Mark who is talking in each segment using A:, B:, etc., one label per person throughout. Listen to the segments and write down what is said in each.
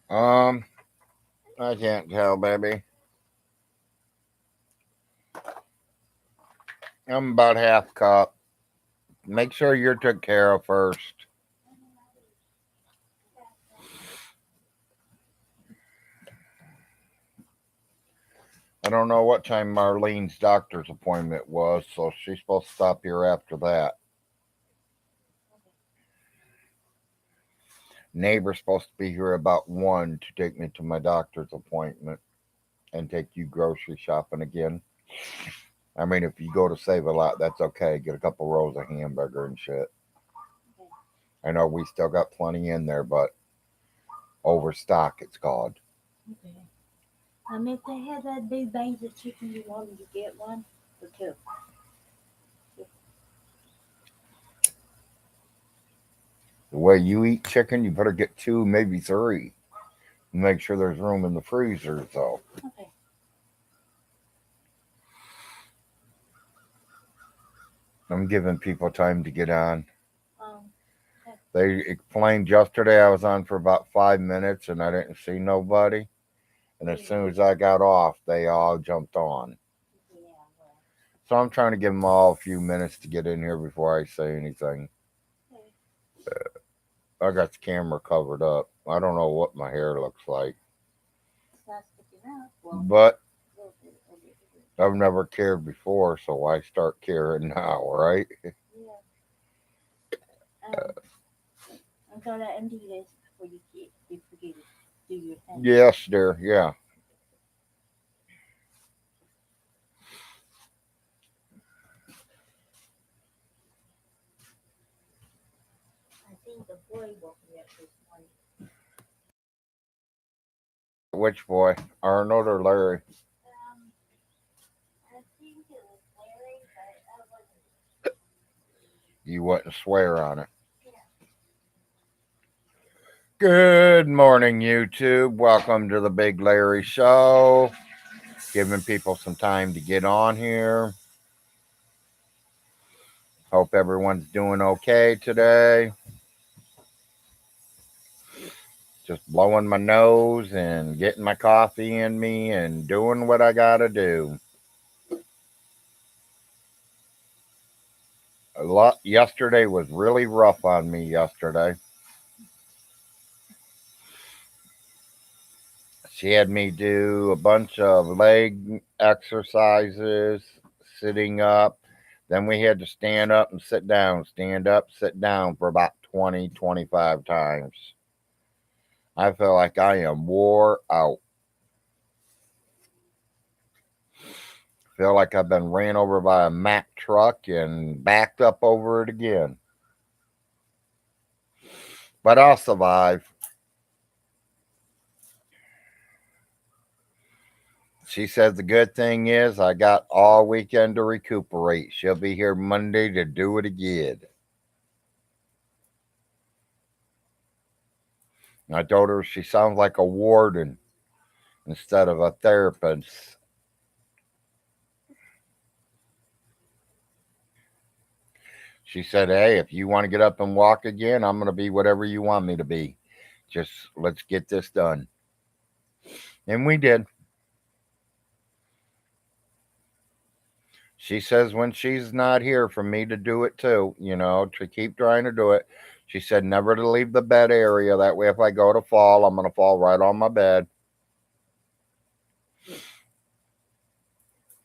A: Um, I can't tell, baby. I'm about half cup. Make sure you're took care of first. I don't know what time Marlene's doctor's appointment was, so she's supposed to stop here after that. Neighbor's supposed to be here about 1 to take me to my doctor's appointment and take you grocery shopping again. I mean, if you go to Save a Lot, that's okay. Get a couple rolls of hamburger and shit. I know we still got plenty in there, but overstock, it's called.
B: Okay. If they had that big bangs of chicken, you want me to get one or two?
A: The way you eat chicken, you better get 2, maybe 3. Make sure there's room in the freezer, though.
B: Okay.
A: I'm giving people time to get on.
B: Um. Okay.
A: They explained yesterday I was on for about 5 minutes and I didn't see nobody. And as soon as I got off, they all jumped on.
B: Yeah. Well.
A: So I'm trying to give them all a few minutes to get in here before I say anything.
B: Okay.
A: I got the camera covered up. I don't know what my hair looks like,
B: It's not sticking out. Well.
A: but
B: A little bit. A little bit.
A: I've never cared before, so why start caring now, right?
B: Yeah. Um. I'm gonna empty this before you forget to do your thing.
A: Yes, dear. Yeah.
B: I think the boy woke me up this morning.
A: Which boy? Arnold or Larry?
B: Um. I think it was Larry, but I wasn't.
A: You wouldn't swear on it.
B: Yeah.
A: Good morning, YouTube. Welcome to the Big Larry Show. Giving people some time to get on here. Hope everyone's doing okay today. Just blowing my nose and getting my coffee in me and doing what I gotta do. A lot yesterday was really rough on me yesterday. She had me do a bunch of leg exercises, sitting up. Then we had to stand up and stand up, sit down for about 20, 25 times. I feel like I am wore out. Feel like I've been ran over by a Mack truck and backed up over it again. But I'll survive. She says the good thing is I got all weekend to recuperate. She'll be here Monday to do it again. I told her she sounds like a warden instead of a therapist. She said, "Hey, if you want to get up and walk again, I'm going to be whatever you want me to be. Just let's get this done." And we did. She says when she's not here for me to do it too, to keep trying to do it. She said never to leave the bed area. That way, if I go to fall, I'm going to fall right on my bed.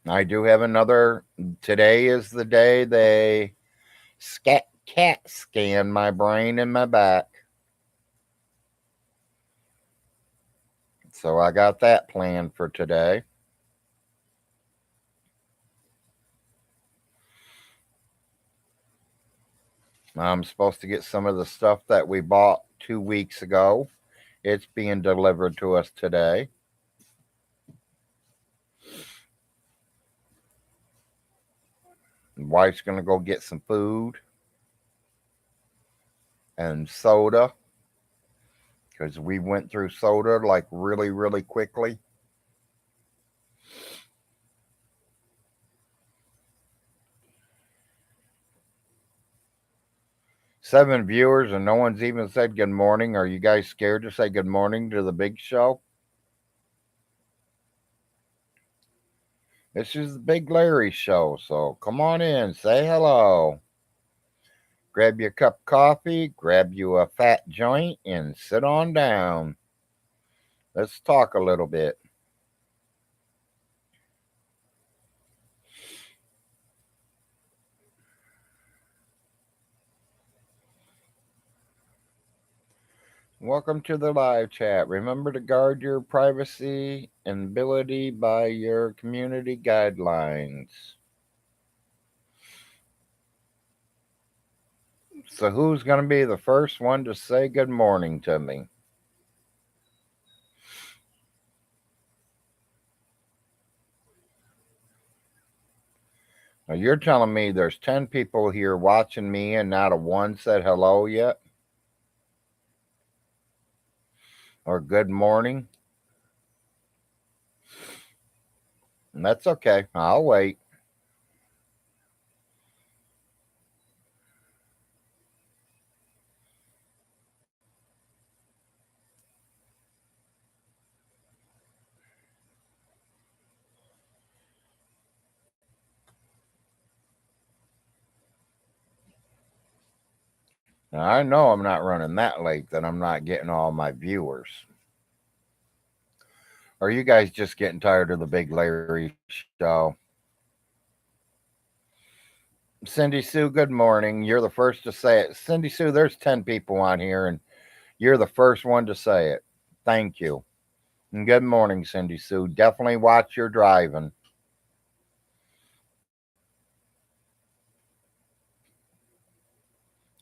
A: I do have another. Today is the day they CAT scan my brain and my back. So I got that planned for today. I'm supposed to get some of the stuff that we bought 2 weeks ago. It's being delivered to us today. Wife's going to go get some food and soda because we went through soda like really, really quickly. 7 viewers and no one's even said good morning. Are you guys scared to say good morning to the big show? This is the Big Larry show, so come on in, say hello. Grab you a cup of coffee, grab you a fat joint, and sit on down. Let's talk a little bit. Welcome to the live chat. Remember to guard your privacy and ability by your community guidelines. So, who's going to be the first one to say good morning to me? Now, you're telling me there's 10 people here watching me and not a one said hello yet? Or good morning? And that's okay. I'll wait. Now, I know I'm not running that late that I'm not getting all my viewers. Or are you guys just getting tired of the Big Larry show? Cindy Sue, good morning. You're the first to say it. Cindy Sue, there's 10 people on here, and you're the first one to say it. Thank you. And good morning, Cindy Sue. Definitely watch your driving.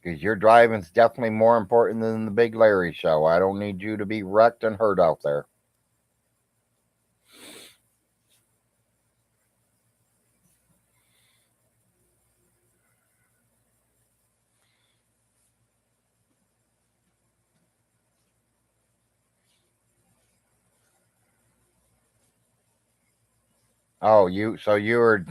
A: Because your driving's definitely more important than the Big Larry show. I don't need you to be wrecked and hurt out there. Oh, you were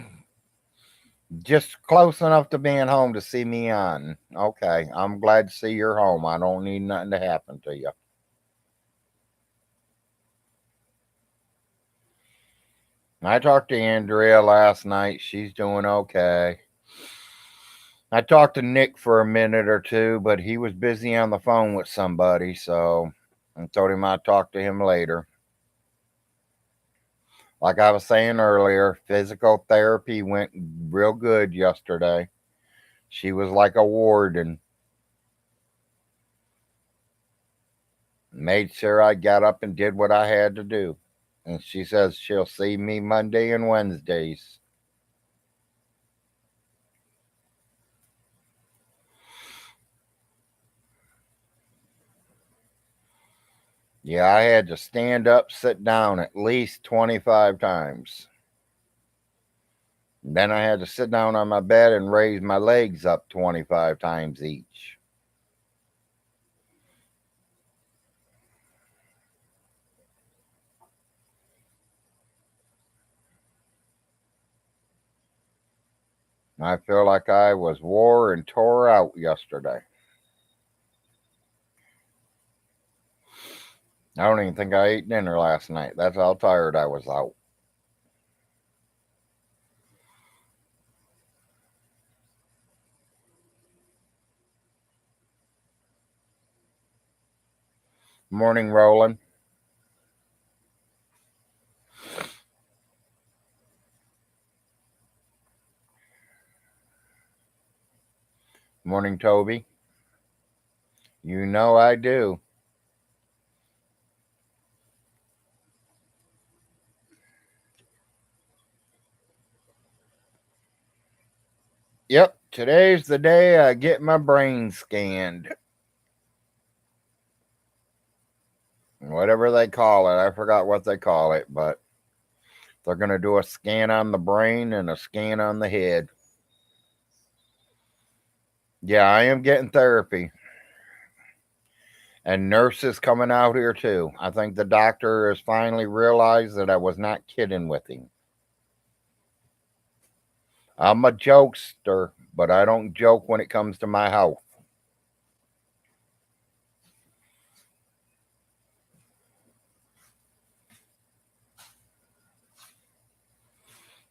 A: just close enough to being home to see me on. Okay, I'm glad to see you're home. I don't need nothing to happen to you. I talked to Andrea last night. She's doing okay. I talked to Nick for a minute or two, but he was busy on the phone with somebody, so I told him I'd talk to him later. Like I was saying earlier, physical therapy went real good yesterday. She was like a warden. Made sure I got up and did what I had to do. And she says she'll see me Monday and Wednesdays. Yeah, I had to stand up, sit down at least 25 times. Then I had to sit down on my bed and raise my legs up 25 times each. I feel like I was wore and tore out yesterday. I don't even think I ate dinner last night. That's how tired I was out. Morning, Roland. Morning, Toby. You know I do. Yep, today's the day I get my brain scanned. Whatever they call it. I forgot what they call it, but they're going to do a scan on the brain and a scan on the head. Yeah, I am getting therapy. And nurses coming out here too. I think the doctor has finally realized that I was not kidding with him. I'm a jokester, but I don't joke when it comes to my health.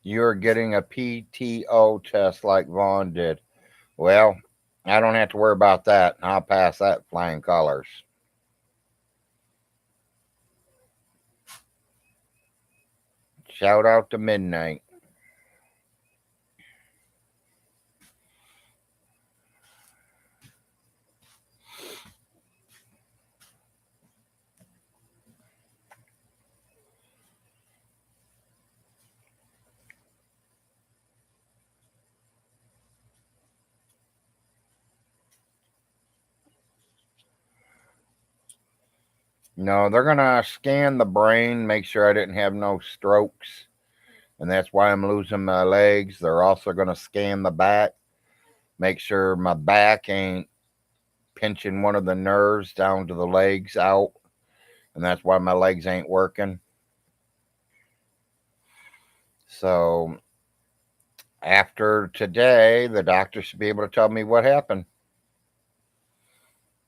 A: You're getting a PTO test like Vaughn did. Well, I don't have to worry about that. I'll pass that flying colors. Shout out to Midnight. No, they're going to scan the brain, make sure I didn't have no strokes. And that's why I'm losing my legs. They're also going to scan the back, make sure my back ain't pinching one of the nerves down to the legs out. And that's why my legs ain't working. So after today, the doctor should be able to tell me what happened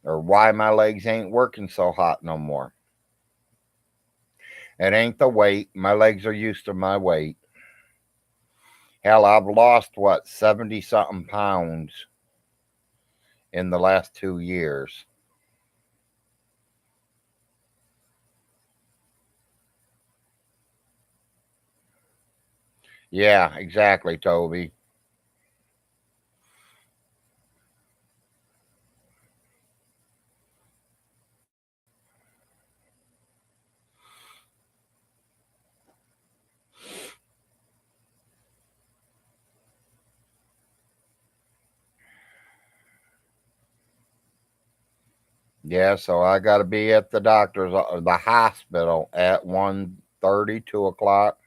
A: or why my legs ain't working so hot no more. It ain't the weight. My legs are used to my weight. Hell, I've lost 70 something pounds in the last 2 years. Yeah, exactly, Toby. Yeah, so I got to be at the doctor's, the hospital at 1:30, 2 o'clock.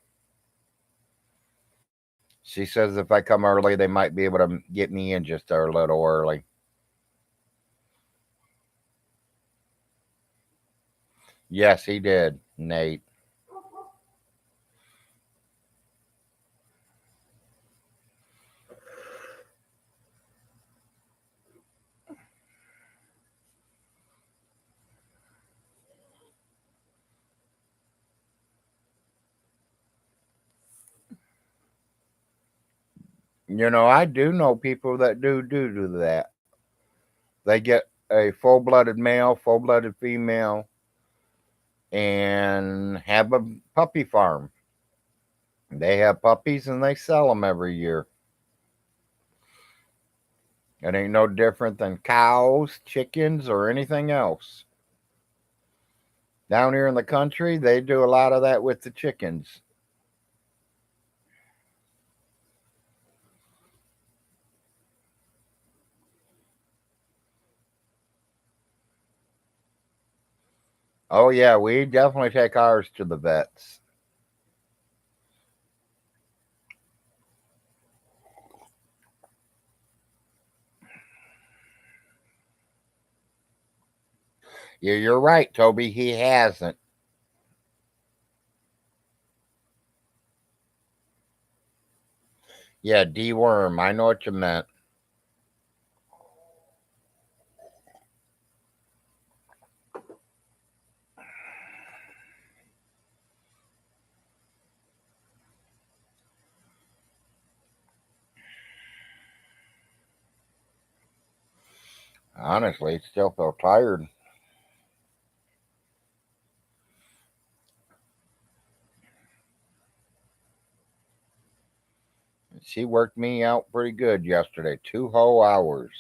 A: She says if I come early, they might be able to get me in just a little early. Yes, he did, Nate. I do know people that do that. They get a full blooded male, full blooded female, and have a puppy farm. They have puppies and they sell them every year. It ain't no different than cows, chickens, or anything else. Down here in the country, they do a lot of that with the chickens. Oh, yeah, we definitely take ours to the vets. Yeah, you're right, Toby. He hasn't. Yeah, deworm. I know what you meant. Honestly, still feel tired. She worked me out pretty good yesterday. 2 whole hours.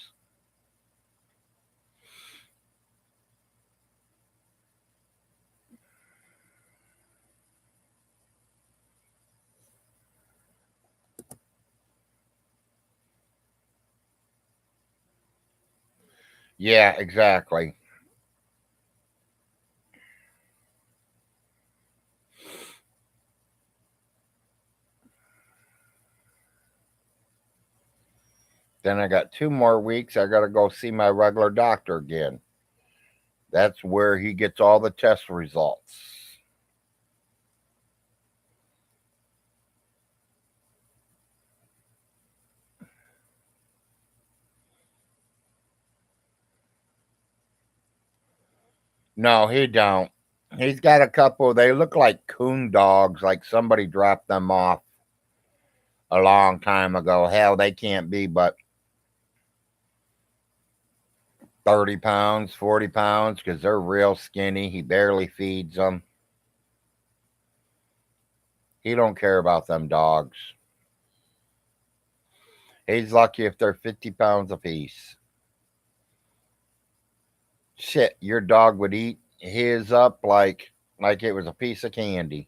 A: Yeah, exactly. Then I got 2 more weeks. I got to go see my regular doctor again. That's where he gets all the test results. No, he don't. He's got a couple. They look like coon dogs, like somebody dropped them off a long time ago. Hell, they can't be but 30 pounds, 40 pounds because they're real skinny. He barely feeds them. He don't care about them dogs. He's lucky if they're 50 pounds apiece. Shit, your dog would eat his up like it was a piece of candy.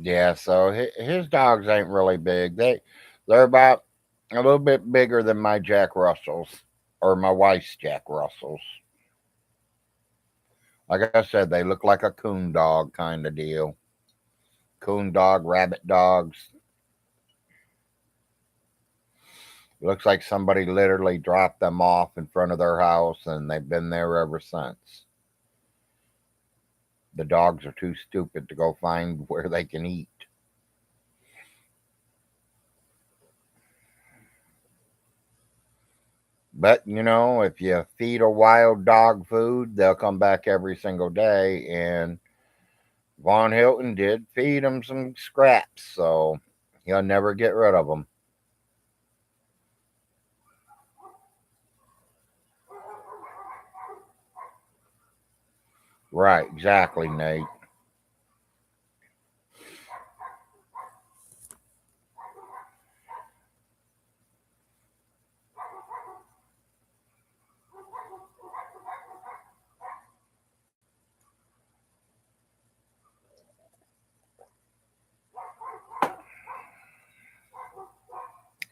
A: Yeah, so his dogs ain't really big. They're about a little bit bigger than my Jack Russells or my wife's Jack Russells. Like I said, they look like a coon dog kind of deal. Coon dog, rabbit dogs. Looks like somebody literally dropped them off in front of their house and they've been there ever since. The dogs are too stupid to go find where they can eat. But if you feed a wild dog food, they'll come back every single day. And Von Hilton did feed him some scraps, so he'll never get rid of them. Right, exactly, Nate.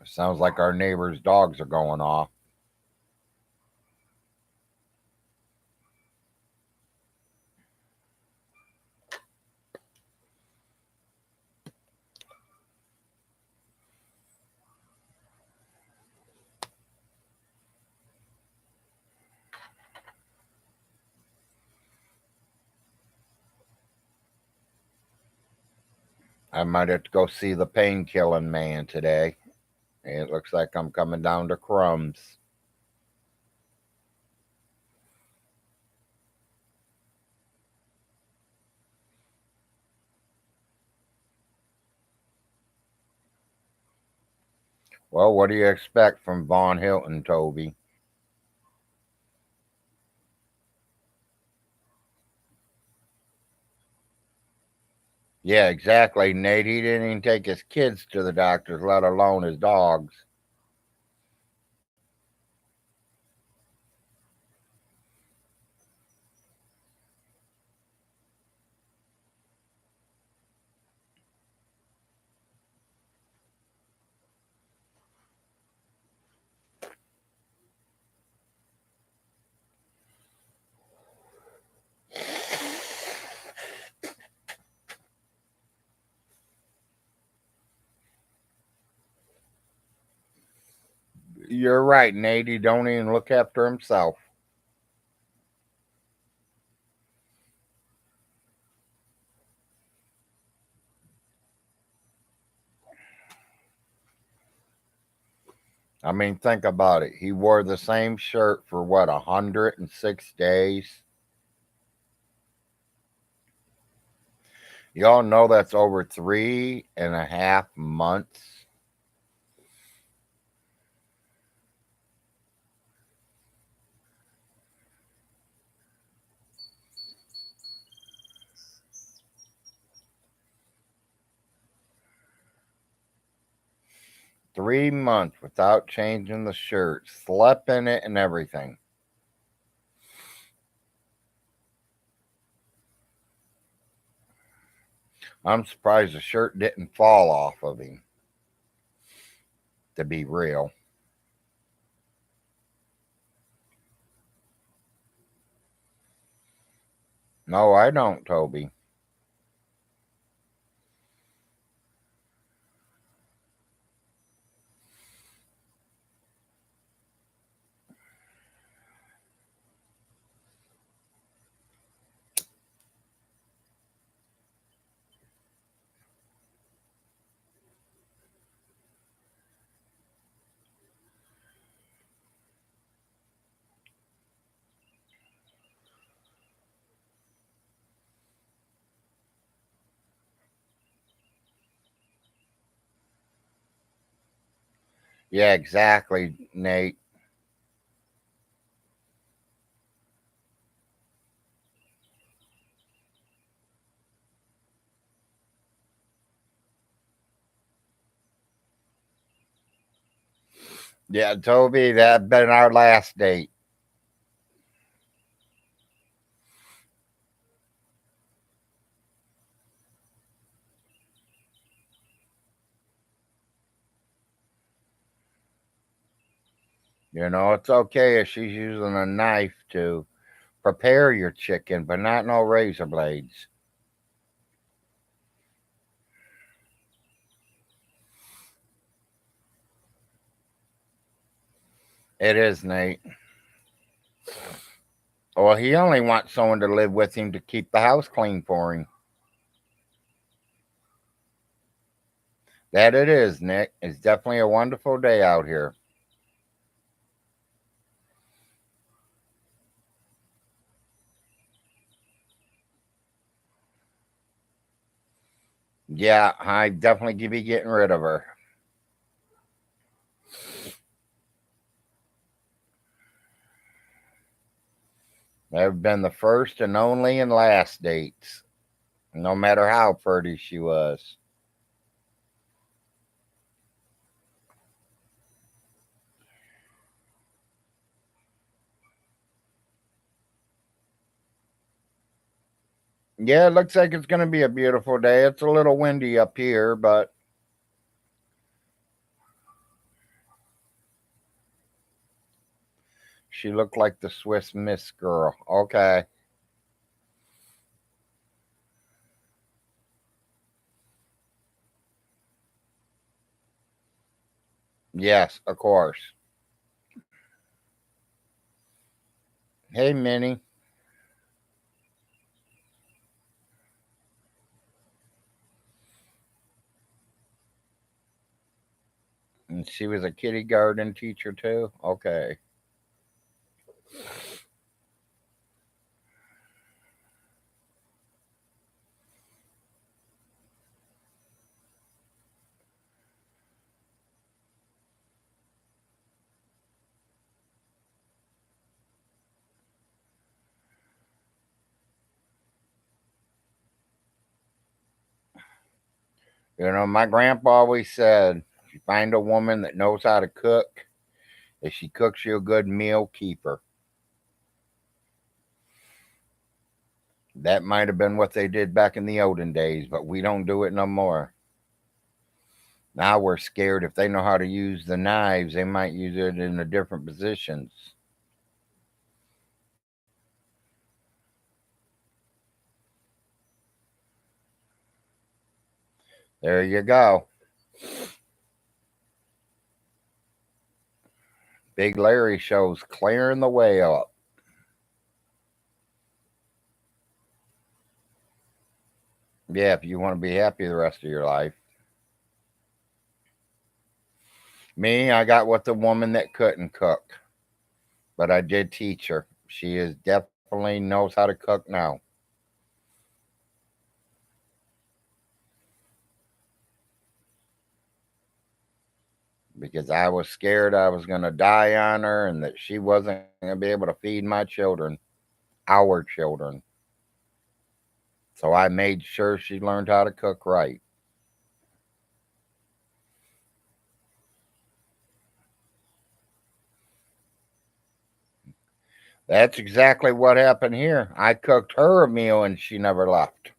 A: Sounds like our neighbor's dogs are going off. I might have to go see the pain killing man today. It looks like I'm coming down to crumbs. Well, what do you expect from Von Hilton, Toby? Yeah, exactly, Nate. He didn't even take his kids to the doctors, let alone his dogs. 'You're right, Nate. He don't even look after himself. I mean, think about it. He wore the same shirt for what, 106 days? Y'all know that's over 3.5 months. 3 months without changing the shirt, slept in it and everything. I'm surprised the shirt didn't fall off of him, to be real. No, I don't, Toby. Yeah, exactly, Nate. Yeah, Toby, that been our last date. You know, it's okay if she's using a knife to prepare your chicken, but not no razor blades. It is, Nate. Well, he only wants someone to live with him to keep the house clean for him. That it is, Nick. It's definitely a wonderful day out here. Yeah, I definitely be getting rid of her. They've been the first and only and last dates, no matter how pretty she was. Yeah, it looks like it's going to be a beautiful day. It's a little windy up here, but she looked like the Swiss Miss girl. Okay. Yes, of course. Hey, Minnie. And she was a kindergarten teacher too. Okay. You know, my grandpa always said, if you find a woman that knows how to cook, if she cooks you a good meal, keep her. That might have been what they did back in the olden days, but we don't do it no more. Now we're scared if they know how to use the knives, they might use it in the different positions. There you go. Big Larry shows clearing the way up. Yeah, if you want to be happy the rest of your life. Me, I got with the woman that couldn't cook, but I did teach her. She is definitely knows how to cook now because I was scared I was going to die on her and that she wasn't going to be able to feed my children, our children. So I made sure she learned how to cook right. That's exactly what happened here. I cooked her a meal and she never left.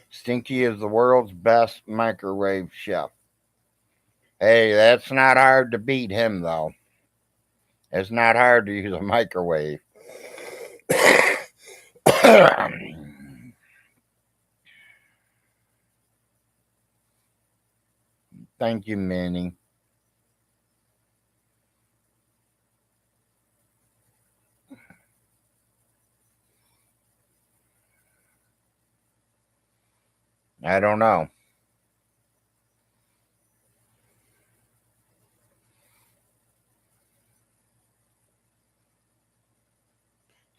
A: Stinky is the world's best microwave chef. Hey, that's not hard to beat him, though. It's not hard to use a microwave. Thank you, Minnie. I don't know.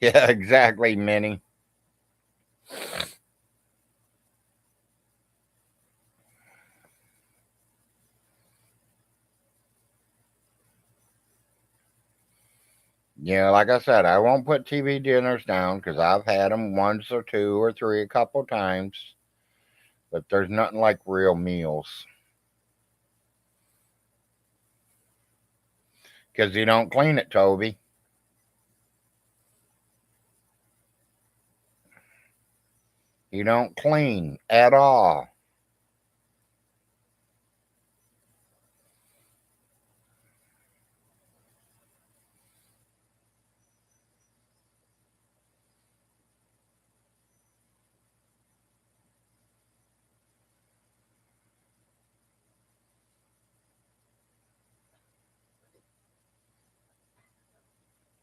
A: Yeah, exactly, Minnie. Yeah, like I said, I won't put TV dinners down because I've had them once or two or three a couple times, but there's nothing like real meals because you don't clean it, Toby. You don't clean at all.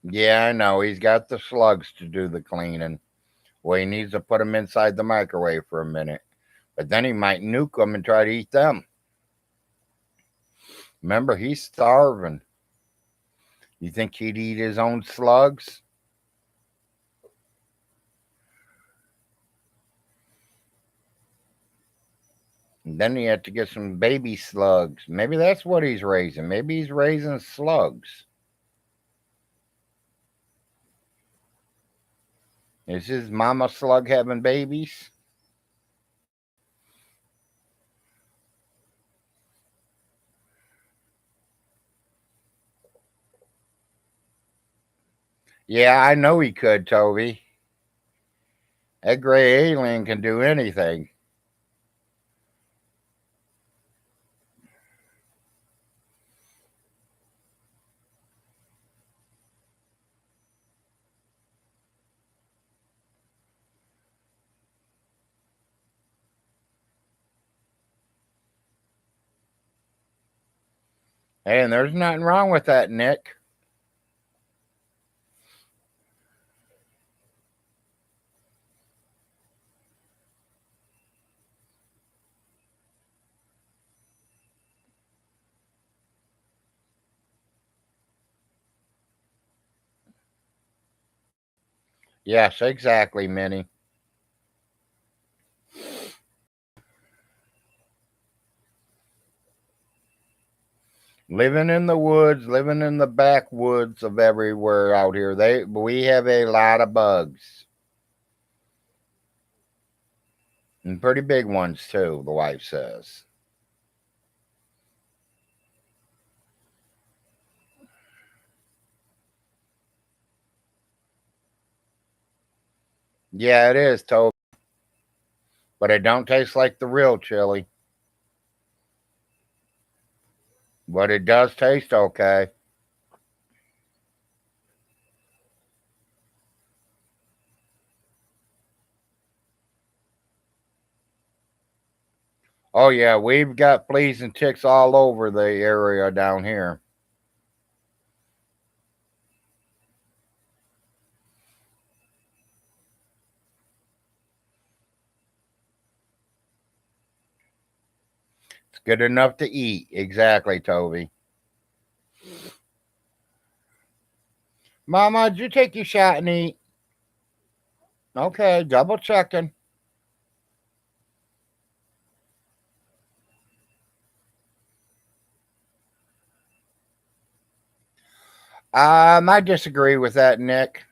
A: Yeah, I know. He's got the slugs to do the cleaning. Well, he needs to put them inside the microwave for a minute. But then he might nuke them and try to eat them. Remember, he's starving. You think he'd eat his own slugs? And then you have to get some baby slugs. Maybe that's what he's raising. Maybe he's raising slugs. Is his mama slug having babies? Yeah, I know he could, Toby. That gray alien can do anything. Hey, and there's nothing wrong with that, Nick. Yes, exactly, Minnie. Living in the woods, living in the backwoods of everywhere out here. We have a lot of bugs. And pretty big ones too, the wife says. Yeah, it is, Toby. But it don't taste like the real chili. But it does taste okay. Oh yeah, we've got fleas and ticks all over the area down here. It's good enough to eat. Exactly, Toby. Mama, did you take your shot and eat? Okay, double checking. I disagree with that, Nick.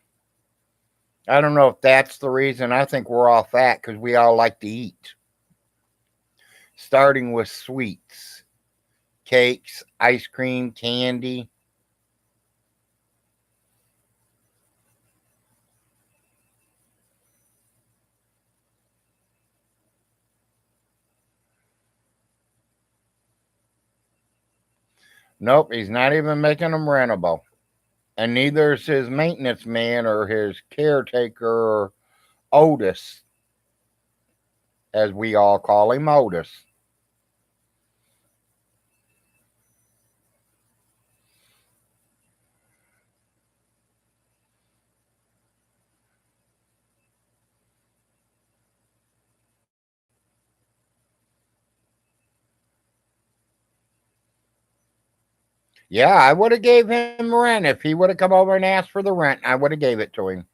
A: I don't know if that's the reason. I think we're all fat because we all like to eat. Starting with sweets, cakes, ice cream, candy. Nope, he's not even making them rentable. And neither is his maintenance man or his caretaker or Otis, as we all call him, Otis. Yeah, I would have gave him rent if he would have come over and asked for the rent. I would have gave it to him.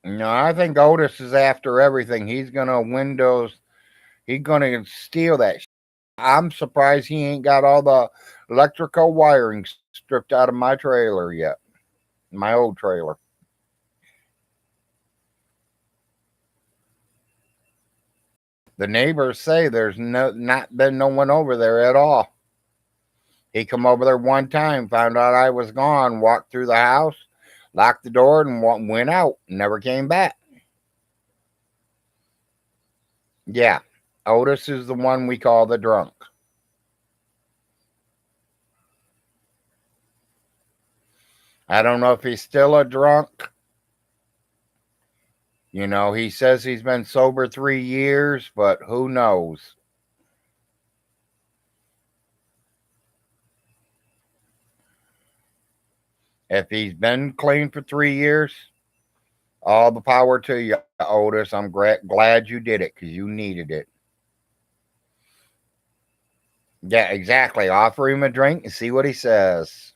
A: No, I think Otis is after everything. He's gonna Windows. He's gonna steal that. I'm surprised he ain't got all the electrical wiring stripped out of my trailer yet. My old trailer. The neighbors say there's not been no one over there at all. He come over there one time, found out I was gone, walked through the house, locked the door, and went out. Never came back. Yeah, Otis is the one we call the drunk. I don't know if he's still a drunk. You know, he says he's been sober 3 years, but who knows? If he's been clean for 3 years, all the power to you, Otis. I'm glad you did it because you needed it. Yeah, exactly. Offer him a drink and see what he says.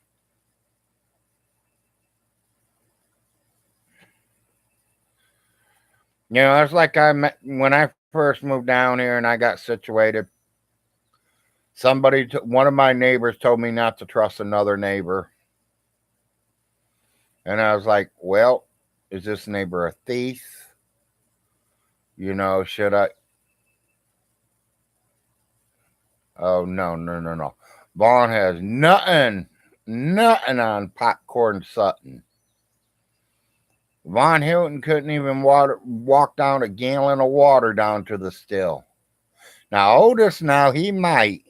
A: You know, it's like when I first moved down here and I got situated. One of my neighbors told me not to trust another neighbor. And I was like, well, is this neighbor a thief? You know, should I? Oh, no, no, no, no. Vaughn has nothing on Popcorn Sutton. Von Hilton couldn't even walk down a gallon of water down to the still. Now, Otis, now he might.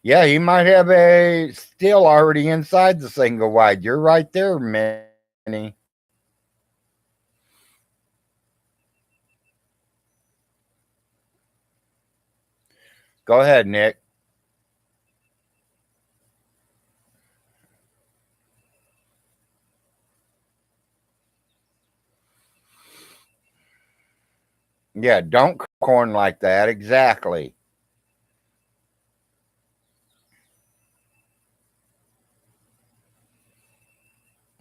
A: Yeah, he might have a still already inside the single wide. You're right there, Manny. Go ahead, Nick. Yeah, don't corn like that. Exactly.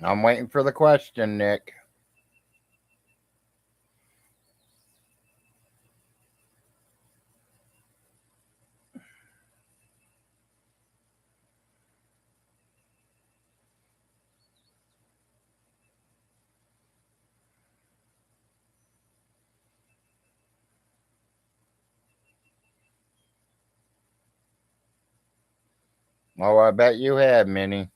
A: I'm waiting for the question, Nick. Oh, I bet you have, Minnie.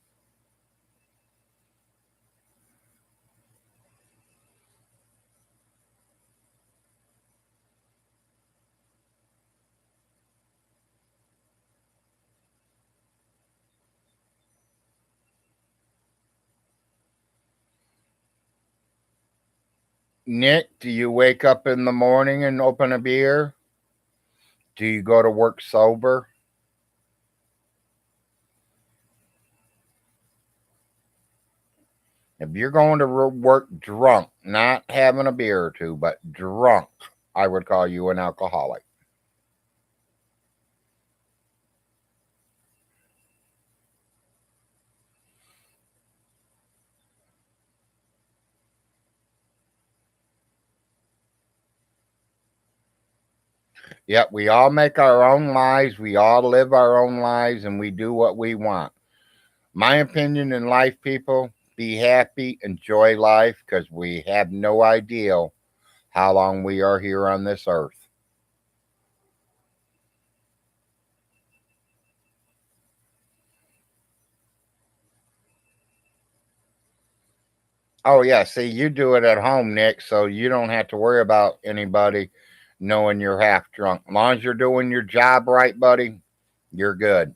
A: Nick, do you wake up in the morning and open a beer? Do you go to work sober? If you're going to work drunk, not having a beer or two, but drunk, I would call you an alcoholic. Yep, we all make our own lives, we all live our own lives, and we do what we want. My opinion in life, people, be happy, enjoy life, because we have no idea how long we are here on this earth. Oh yeah, see, you do it at home, Nick, so you don't have to worry about anybody knowing you're half drunk. As long as you're doing your job right, buddy, you're good.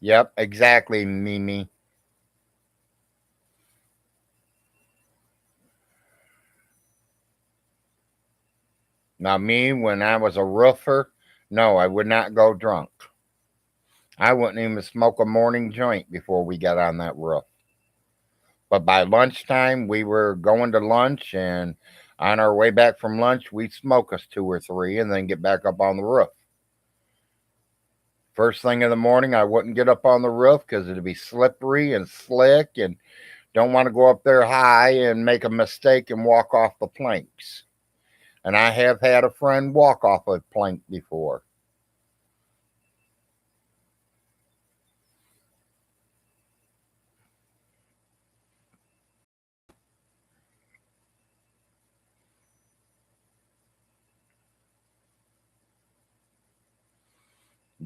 A: Yep, exactly, Mimi. Now, me, when I was a roofer, no, I would not go drunk. I wouldn't even smoke a morning joint before we got on that roof. But by lunchtime, we were going to lunch, and on our way back from lunch, we'd smoke us two or three and then get back up on the roof. First thing in the morning, I wouldn't get up on the roof because it'd be slippery and slick, and don't want to go up there high and make a mistake and walk off the planks. And I have had a friend walk off a plank before.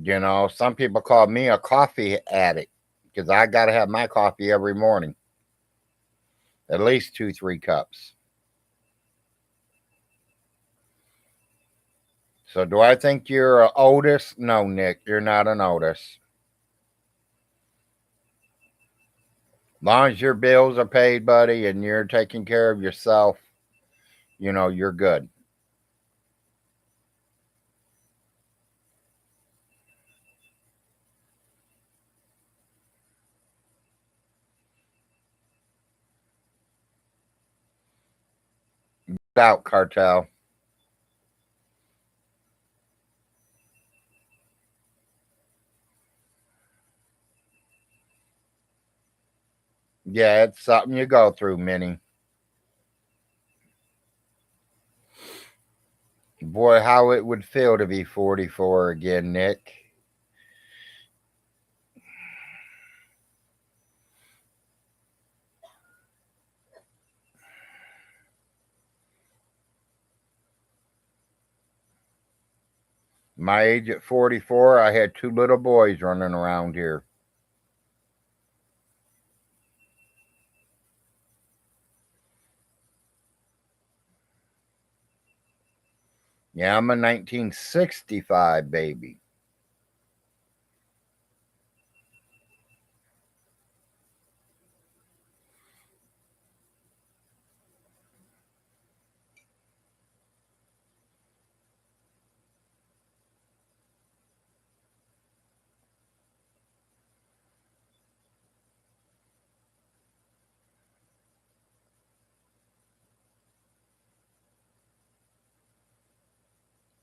A: You know, some people call me a coffee addict because I got to have my coffee every morning, at least two, 3 cups. So, do I think you're a Otis? No, Nick, you're not an Otis. Long as your bills are paid, buddy, and you're taking care of yourself, you're good. Get out, cartel. Yeah, it's something you go through, Minnie. Boy, how it would feel to be 44 again, Nick. My age at 44, I had two little boys running around here. Yeah, I'm a 1965 baby.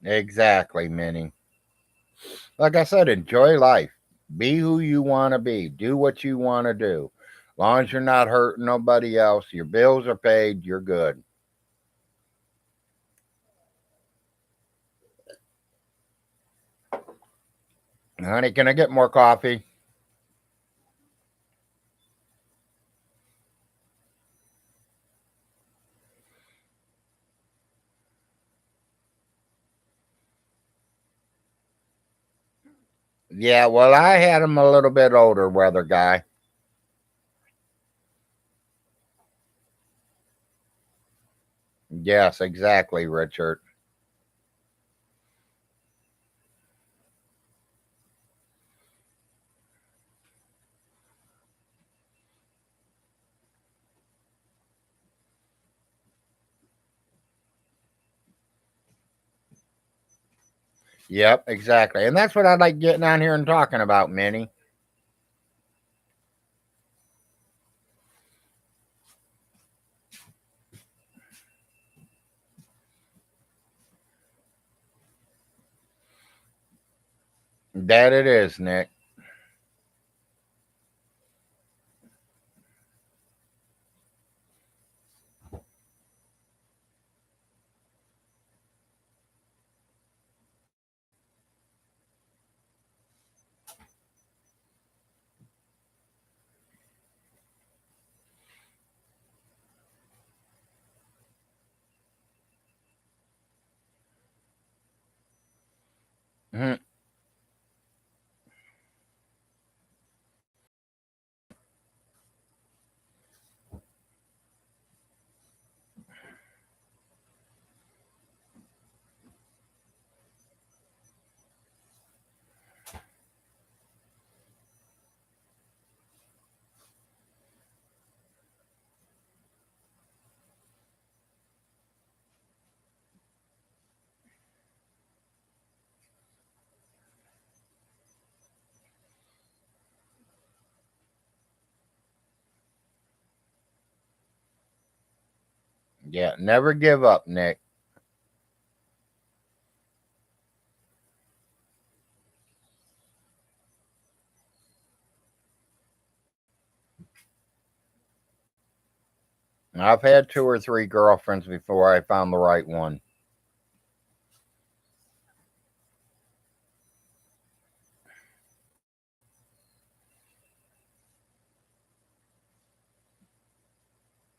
A: Exactly, Minnie. Like I said, enjoy life. Be who you want to be. Do what you want to do. As long as you're not hurting nobody else, your bills are paid, you're good. Honey, can I get more coffee? Yeah, well, I had him a little bit older, weather guy. Yes, exactly, Richard. Yep, exactly. And that's what I like getting on here and talking about, Minnie. That it is, Nick. Mhm. Yeah, never give up, Nick. I've had 2 or 3 girlfriends before I found the right one.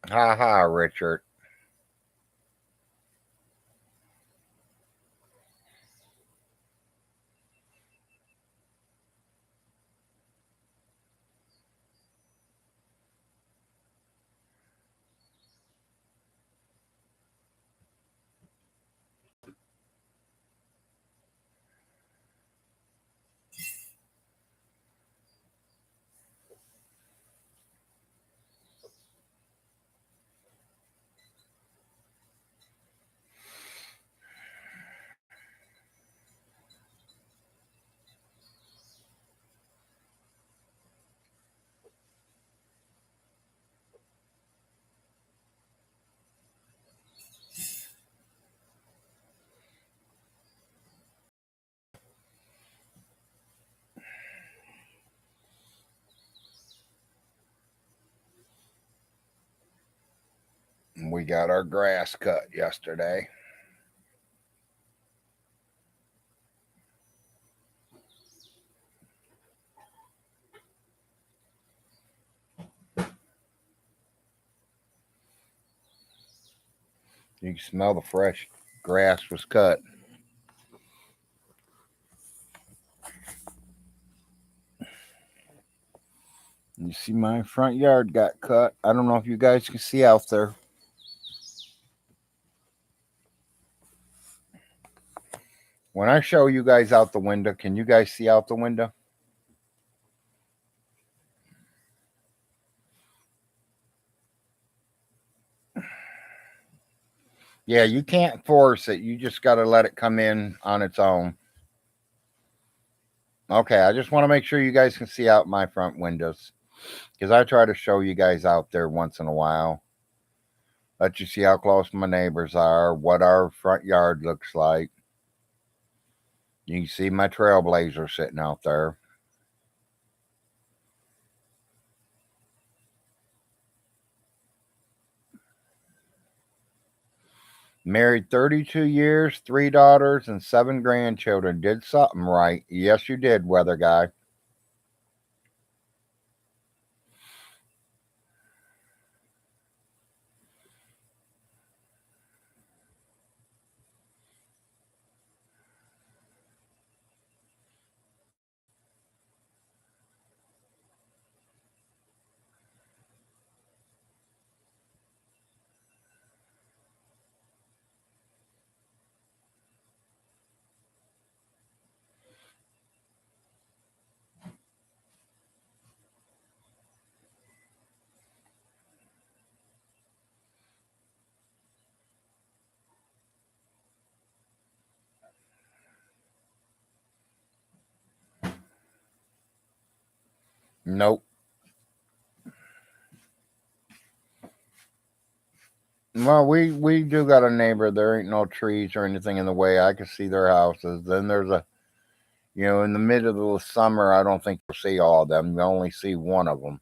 A: Ha ha, Richard. We got our grass cut yesterday. You can smell the fresh grass was cut. You see, my front yard got cut. I don't know if you guys can see out there. When I show you guys out the window, can you guys see out the window? Yeah, you can't force it. You just got to let it come in on its own. Okay, I just want to make sure you guys can see out my front windows because I try to show you guys out there once in a while. Let you see how close my neighbors are, what our front yard looks like. You can see my Trailblazer sitting out there. Married 32 years, 3 daughters, and 7 grandchildren. Did something right. Yes, you did, weather guy. Nope. Well, we do got a neighbor. There ain't no trees or anything in the way. I can see their houses. Then there's in the middle of the summer, I don't think you'll see all of them. You only see one of them.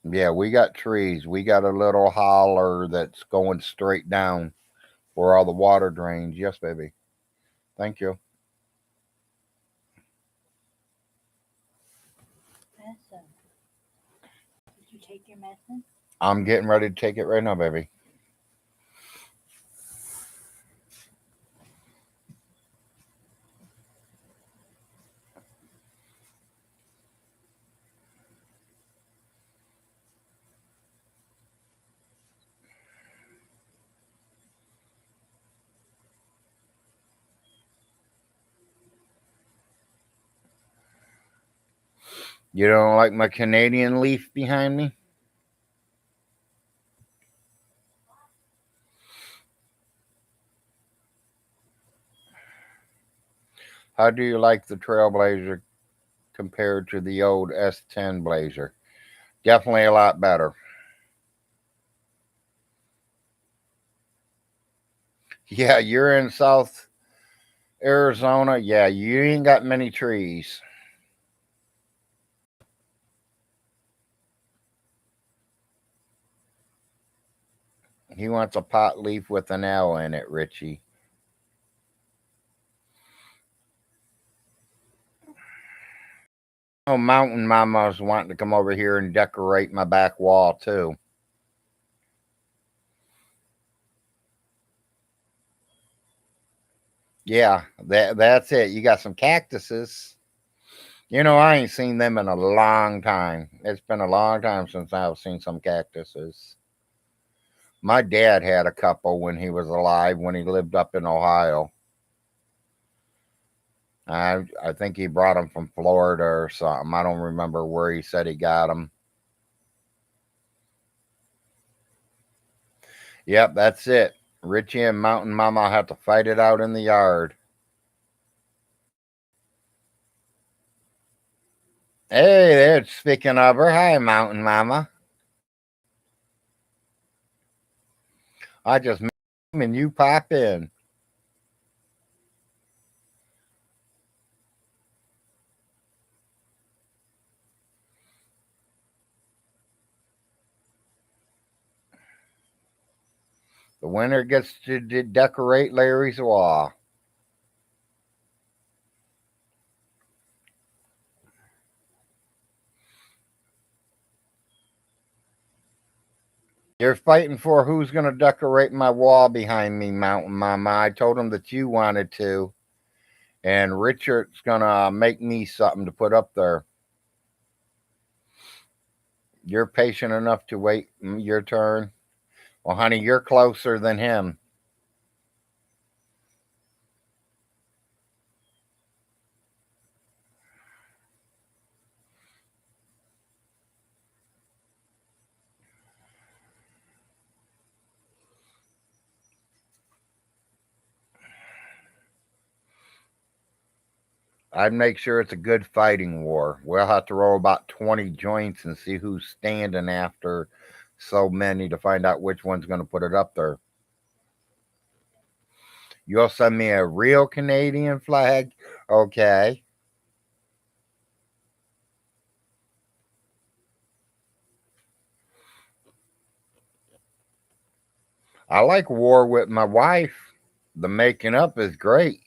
A: Yeah, we got trees. We got a little holler that's going straight down where all the water drains. Yes, baby. Thank you.
B: Awesome. Did you take your medicine?
A: I'm getting ready to take it right now, baby. You don't like my Canadian leaf behind me? How do you like the Trailblazer compared to the old S10 Blazer. Definitely a lot better. Yeah, you're in South Arizona. Yeah, you ain't got many trees. He wants a pot leaf with an L in it, Richie. Oh, Mountain Mama's wanting to come over here and decorate my back wall too. Yeah, that's it. You got some cactuses. You know, I ain't seen them in a long time. It's been a long time since I've seen some cactuses. My dad had a couple when he was alive, when he lived up in Ohio. I think he brought them from Florida or something. I don't remember where he said he got them. Yep, that's it. Richie and Mountain Mama have to fight it out in the yard. Hey there, speaking of her, hi, Mountain Mama. I just met him and you pop in. The winner gets to decorate Larry's wall. You're fighting for who's going to decorate my wall behind me, Mountain Mama. I told him that you wanted to, and Richard's going to make me something to put up there. You're patient enough to wait your turn. Well, honey, you're closer than him. I'd make sure it's a good fighting war. We'll have to roll about 20 joints and see who's standing after so many to find out which one's going to put it up there. You'll send me a real Canadian flag? Okay. I like war with my wife. The making up is great.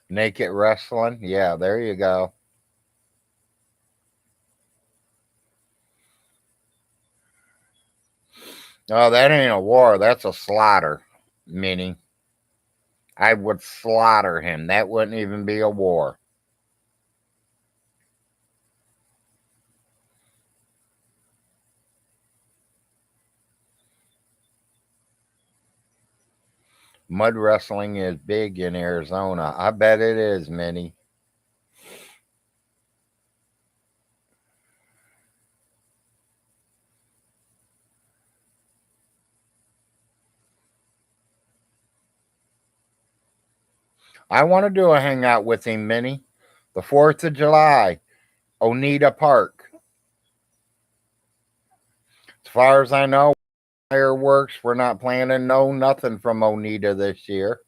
A: Naked wrestling. Yeah, there you go. Oh, that ain't a war. That's a slaughter, Minnie. I would slaughter him. That wouldn't even be a war. Mud wrestling is big in Arizona. I bet it is, Minnie. I want to do a hangout with him, Minnie. The 4th of July, Oneida Park. As far as I know, fireworks, we're not planning no nothing from Oneida this year.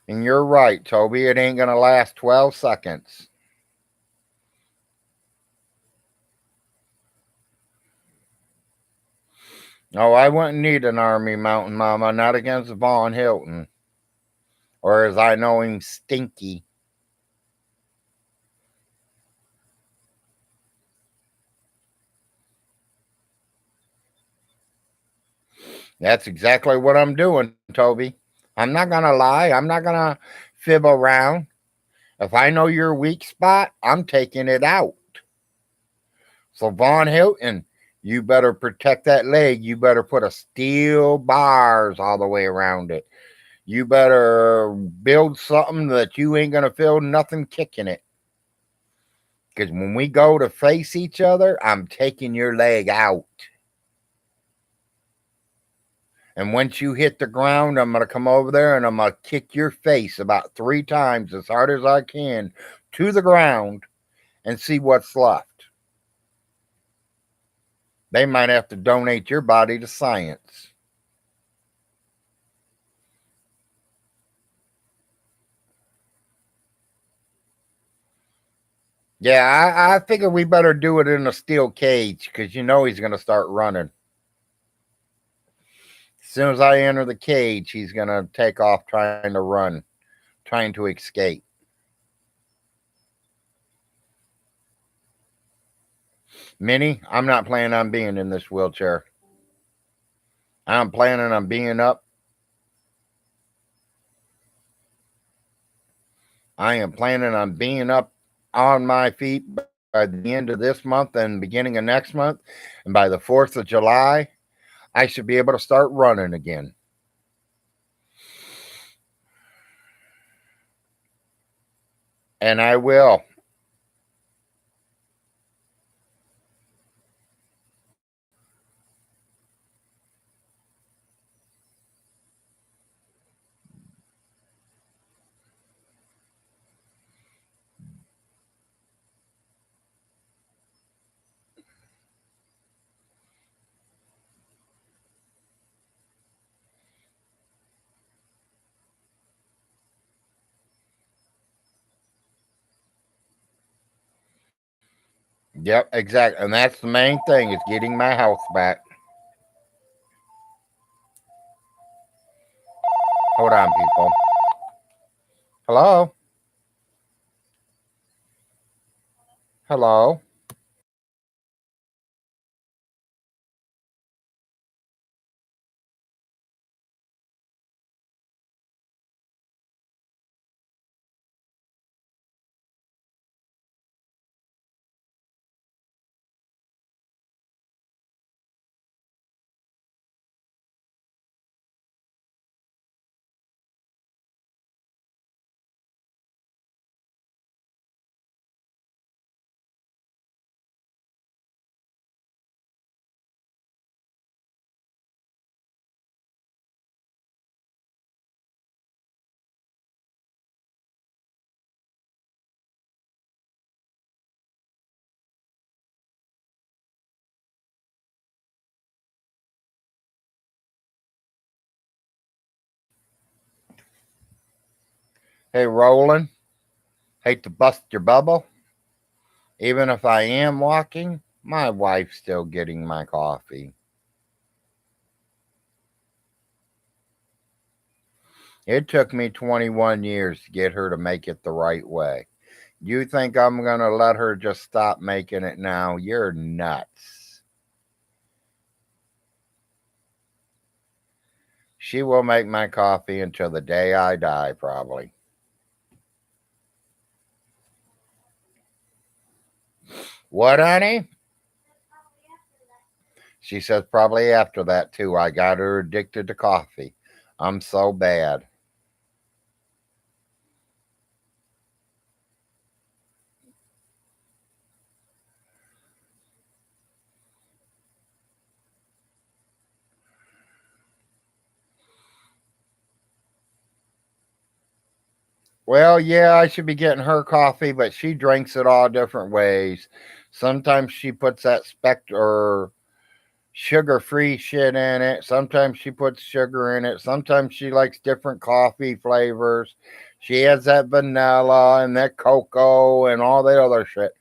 A: And you're right, Toby. It ain't going to last 12 seconds. Oh, I wouldn't need an army, Mountain Mama, not against Vaughn Hilton. Or as I know him, Stinky. That's exactly what I'm doing, Toby. I'm not going to lie. I'm not going to fib around. If I know your weak spot, I'm taking it out. So Von Hilton, you better protect that leg. You better put a steel bars all the way around it. You better build something that you ain't gonna feel nothing kicking it. Because when we go to face each other, I'm taking your leg out. And once you hit the ground, I'm gonna come over there and I'm gonna kick your face about 3 times as hard as I can to the ground and see what's left. They might have to donate your body to science. Yeah, I figure we better do it in a steel cage because you know he's going to start running. As soon as I enter the cage, he's going to take off trying to run, trying to escape. Minnie, I'm not planning on being in this wheelchair. I'm planning on being up. I am planning on being up on my feet by the end of this month and beginning of next month. And by the 4th of July, I should be able to start running again. And I will. Yep, exactly. And that's the main thing is getting my health back. Hold on, people. Hello? Hello? Hey, Roland. Hate to bust your bubble. Even if I am walking, my wife's still getting my coffee. It took me 21 years to get her to make it the right way. You think I'm going to let her just stop making it now? You're nuts. She will make my coffee until the day I die, probably. What, honey? She says probably after that, too. I got her addicted to coffee. I'm so bad. Well, yeah, I should be getting her coffee, but she drinks it all different ways. Sometimes she puts that spectre or sugar-free shit in it. Sometimes she puts sugar in it. Sometimes she likes different coffee flavors. She has that vanilla and that cocoa and all that other shit.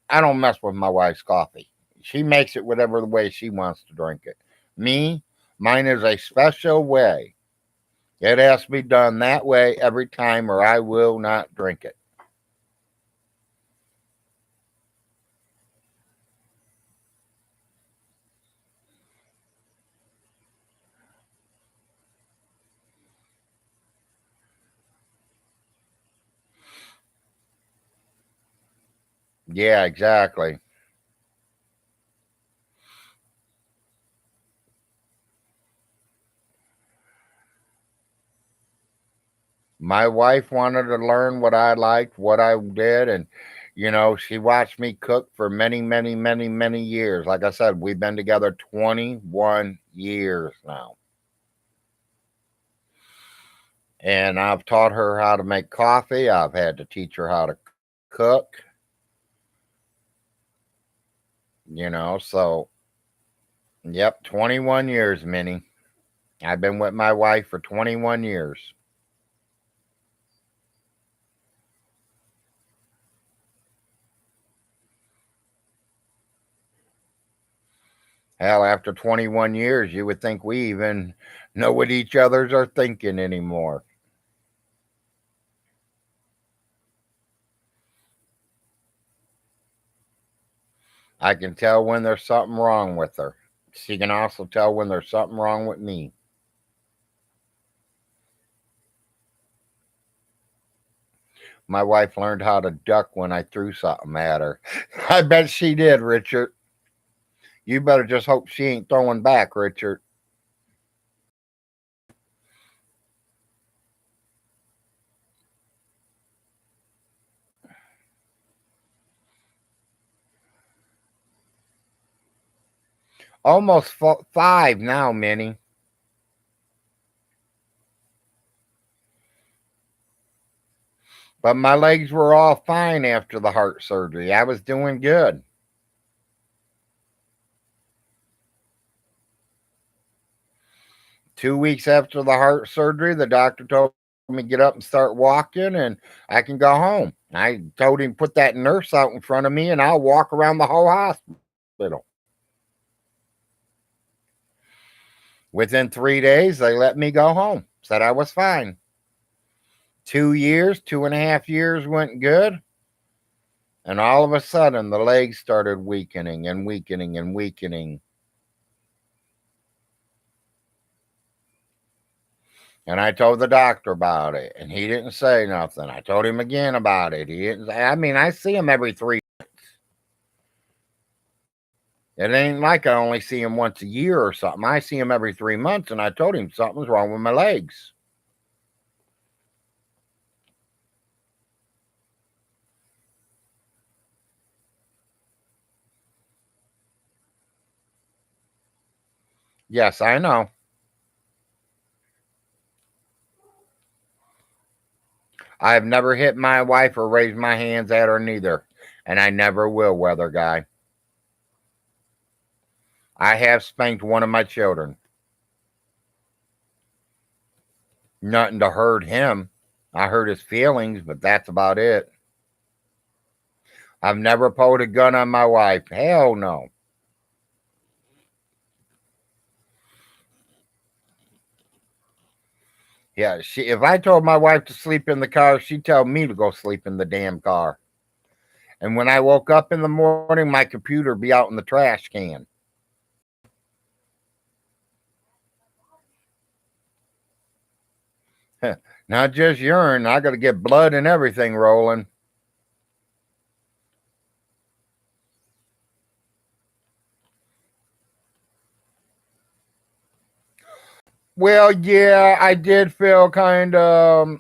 A: I don't mess with my wife's coffee. She makes it whatever the way she wants to drink it. Me, mine is a special way. It has to be done that way every time, or I will not drink it. Yeah, exactly. My wife wanted to learn what I liked, what I did, and she watched me cook for many, many, many, many years. Like I said, we've been together 21 years now. And I've taught her how to make coffee. I've had to teach her how to cook, so yep, 21 years, Minnie. I've been with my wife for 21 years. Hell, after 21 years, you would think we even know what each others are thinking anymore. I can tell when there's something wrong with her. She can also tell when there's something wrong with me. My wife learned how to duck when I threw something at her. I bet she did, Richard. You better just hope she ain't throwing back, Richard. Almost 5 now, Minnie. But my legs were all fine after the heart surgery. I was doing good. 2 weeks after the heart surgery, the doctor told me get up and start walking, and I can go home. I told him put that nurse out in front of me, and I'll walk around the whole hospital. Within 3 days, they let me go home. Said I was fine. 2 years, 2.5 years went good. And all of a sudden, the legs started weakening and weakening and weakening. And I told the doctor about it, and he didn't say nothing. I told him again about it. He didn't say, I mean, I see him every 3 months. It ain't like I only see him once a year or something. I see him every 3 months, and I told him something's wrong with my legs. Yes, I know. I have never hit my wife or raised my hands at her, neither. And I never will, weather guy. I have spanked one of my children. Nothing to hurt him. I hurt his feelings, but that's about it. I've never pulled a gun on my wife. Hell no. Yeah, if I told my wife to sleep in the car, she'd tell me to go sleep in the damn car. And when I woke up in the morning, my computer would be out in the trash can. Not just urine. I got to get blood and everything rolling. Well, yeah, I did feel kind of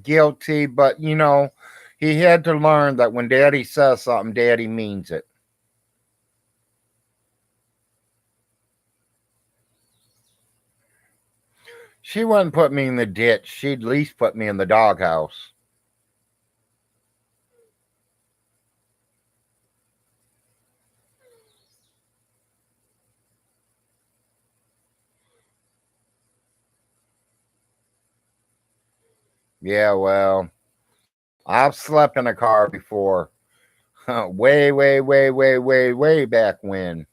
A: guilty, but he had to learn that when daddy says something, daddy means it. She wouldn't put me in the ditch. She'd at least put me in the doghouse. Yeah, well, I've slept in a car before. Way, way, way, way, way, way back when.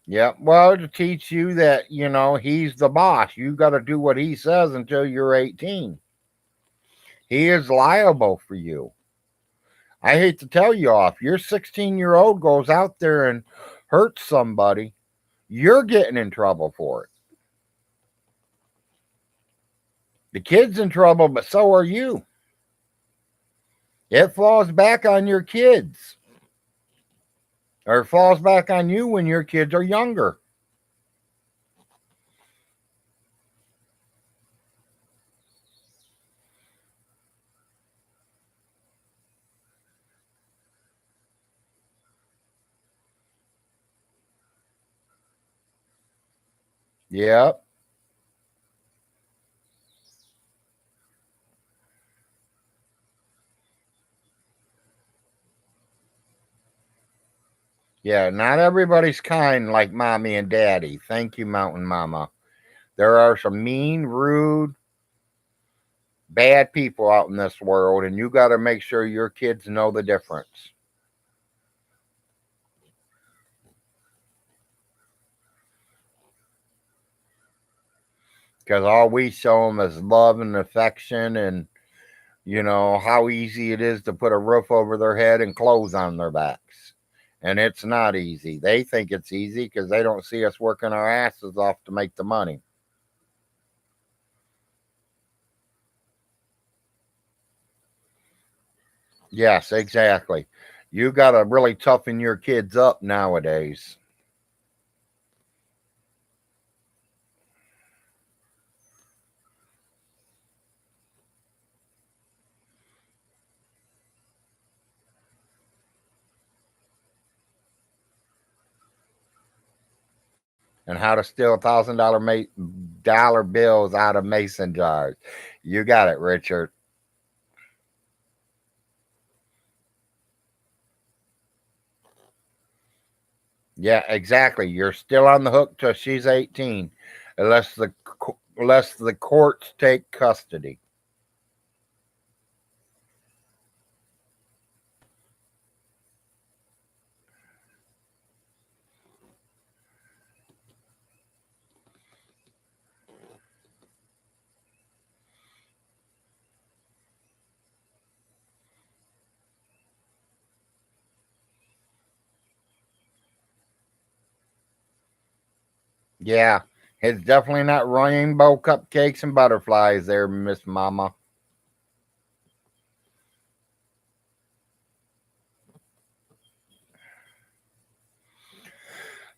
A: Yep. Well, to teach you that, he's the boss. You got to do what he says until you're 18. He is liable for you. I hate to tell you off. Your 16-year-old goes out there and hurts somebody. You're getting in trouble for it. The kid's in trouble, but so are you. It falls back on your kids, or it falls back on you when your kids are younger. Yep. Yeah, not everybody's kind like mommy and daddy. Thank you, Mountain Mama. There are some mean, rude, bad people out in this world, and you got to make sure your kids know the difference. Because all we show them is love and affection, and how easy it is to put a roof over their head and clothes on their backs. And it's not easy. They think it's easy because they don't see us working our asses off to make the money. Yes, exactly. You got to really toughen your kids up nowadays. And how to steal $1,000 bills out of mason jars. You got it, Richard. Yeah, exactly. You're still on the hook till she's 18, unless the courts take custody. Yeah, it's definitely not rainbow cupcakes and butterflies there, Miss Mama.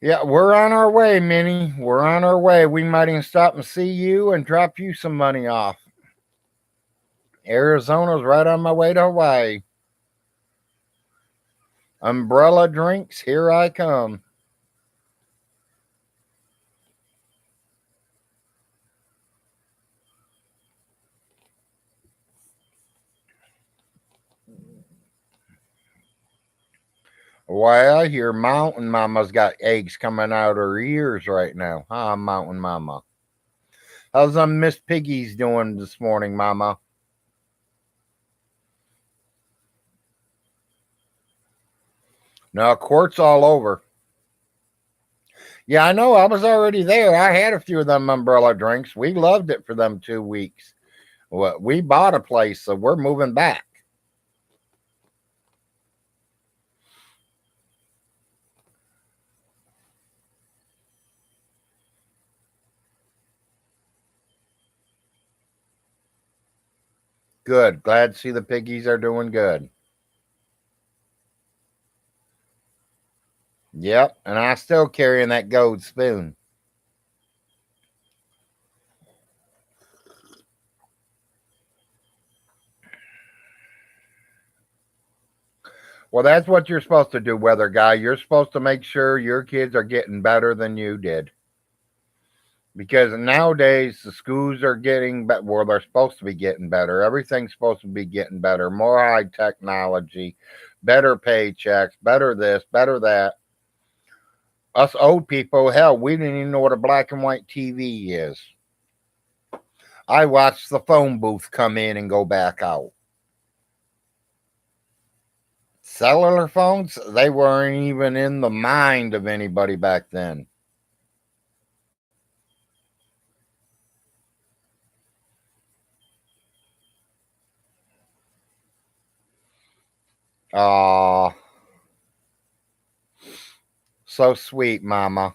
A: Yeah, we're on our way, Minnie. We're on our way. We might even stop and see you and drop you some money off. Arizona's right on my way to Hawaii. Umbrella drinks, here I come. Why, I hear Mountain Mama's got eggs coming out her ears right now. Huh, Mountain Mama? How's Miss Piggy's doing this morning, Mama? No, quartz all over. Yeah, I know. I was already there. I had a few of them umbrella drinks. We loved it for them 2 weeks. Well, we bought a place, so we're moving back. Good. Glad to see the piggies are doing good. Yep, and I still carrying that gold spoon. Well, that's what you're supposed to do, weather guy. You're supposed to make sure your kids are getting better than you did. Because nowadays the schools are getting better. Well, they're supposed to be getting better. Everything's supposed to be getting better. More high technology, better paychecks, better this, better that. Us old people, hell, we didn't even know what a black and white TV is. I watched the phone booth come in and go back out. Cellular phones, they weren't even in the mind of anybody back then. Aw, so sweet, Mama.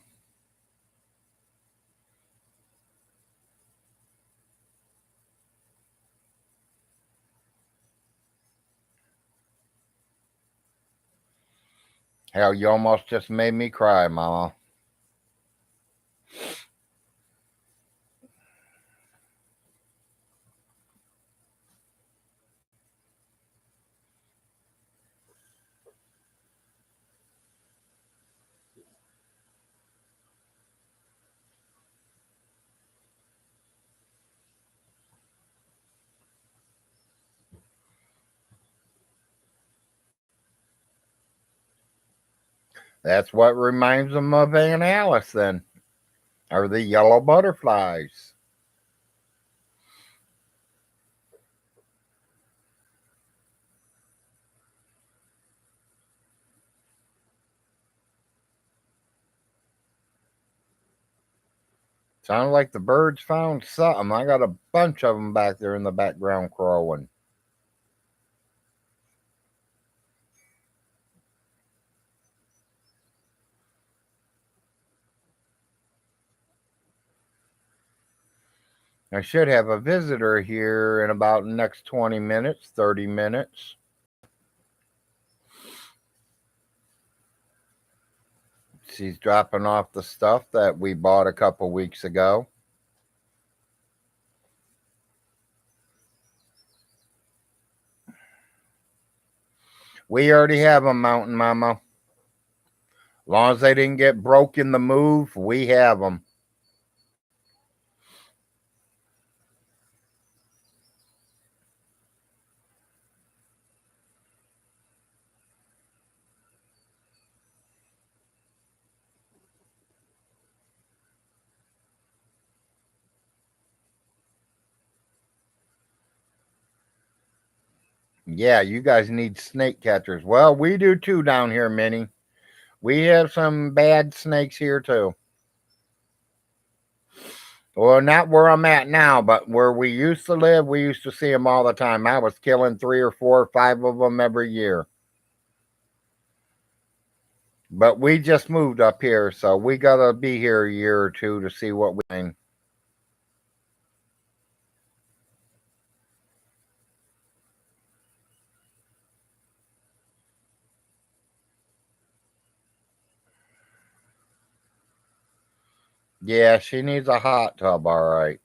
A: Hell, you almost just made me cry, Mama. That's what reminds them of Aunt Alice, then, or the yellow butterflies. Sounds like the birds found something. I got a bunch of them back there in the background crowing. I should have a visitor here in about the next 20 minutes, 30 minutes. She's dropping off the stuff that we bought a couple weeks ago. We already have them, Mountain Mama. As long as they didn't get broke in the move, we have them. Yeah, you guys need snake catchers. Well, we do too down here, Minnie. We have some bad snakes here too. Well, not where I'm at now, but where we used to live, we used to see them all the time. I was killing 3 or 4 or 5 of them every year. But we just moved up here, so we gotta be here a year or two to see what we find. Yeah, she needs a hot tub, all right.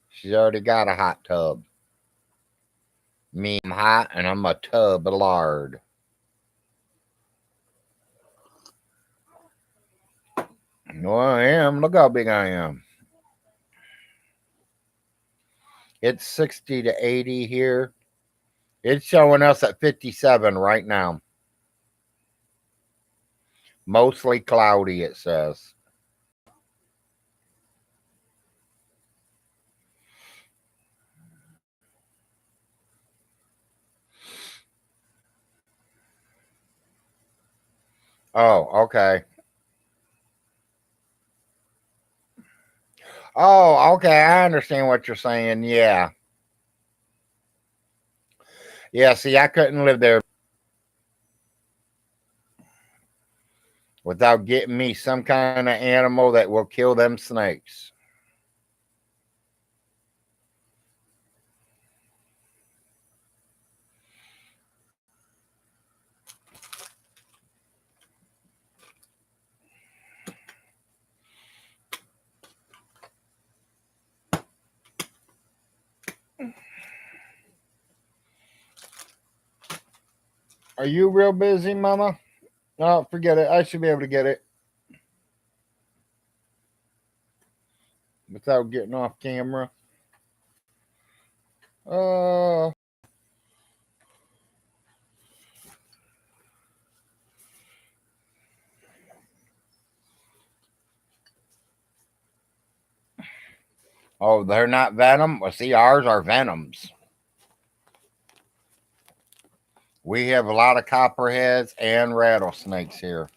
A: She's already got a hot tub. Me, I'm hot and I'm a tub of lard. No, I am. Look how big I am. It's 60 to 80 here. It's showing us at 57 right now. Mostly cloudy, it says. Oh, okay. Oh, okay. I understand what you're saying. Yeah. Yeah, see, I couldn't live there without getting me some kind of animal that will kill them snakes. Are you real busy, Mama? Oh, forget it. I should be able to get it without getting off camera. Uh, oh, they're not venom. Well, see, ours are venoms. We have a lot of copperheads and rattlesnakes here.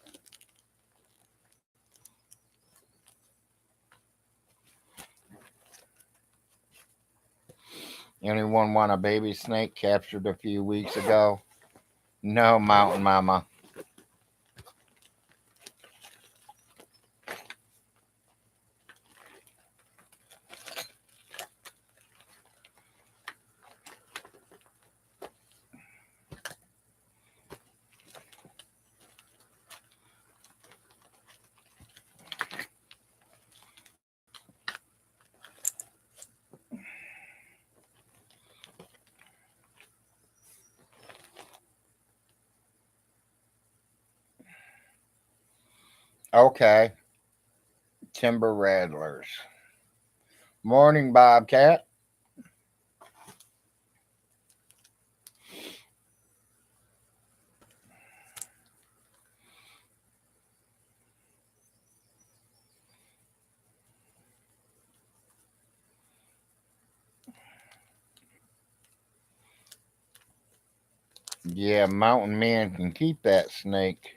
A: Anyone want a baby snake captured a few weeks ago? No, Mountain Mama. Okay. Timber Rattlers. Morning, Bobcat. Yeah, Mountain Man can keep that snake.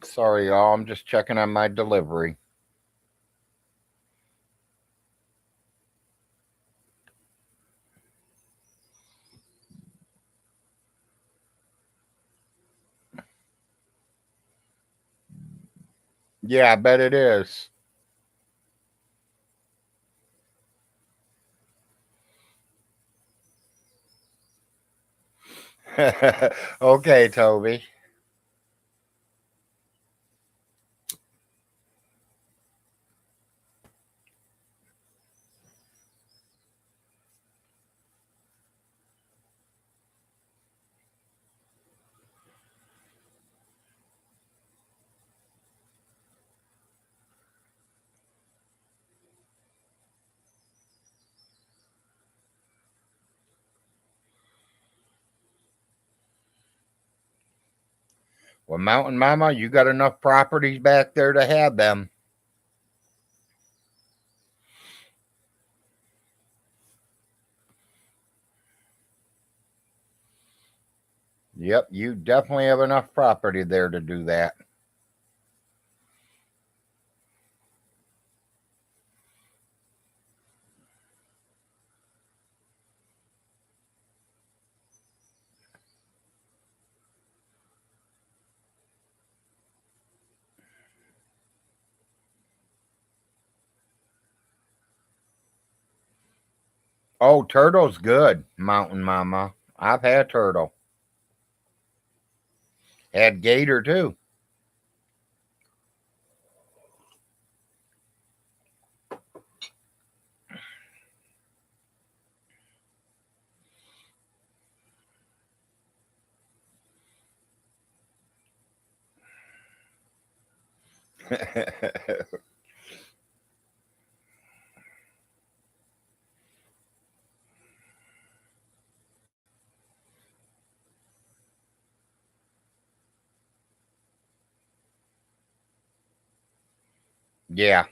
A: Sorry, y'all. I'm just checking on my delivery. Yeah, I bet it is. Okay, Toby. Well, Mountain Mama, you got enough properties back there to have them. Yep, you definitely have enough property there to do that. Oh, turtle's good, Mountain Mama. I've had turtle. Had gator too. Yeah.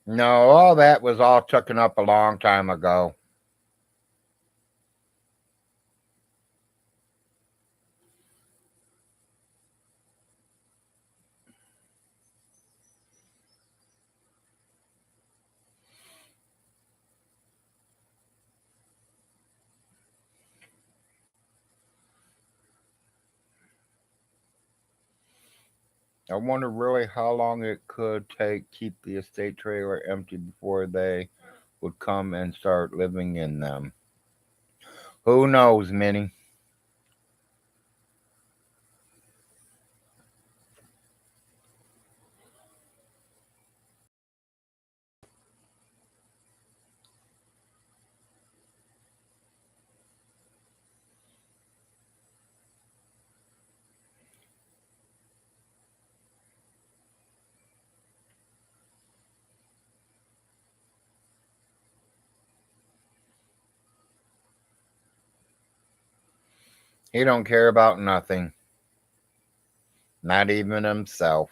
A: No, all that was all taken up a long time ago. I wonder really how long it could take keep the estate trailer empty before they would come and start living in them. Who knows, Minnie? He don't care about nothing. Not even himself.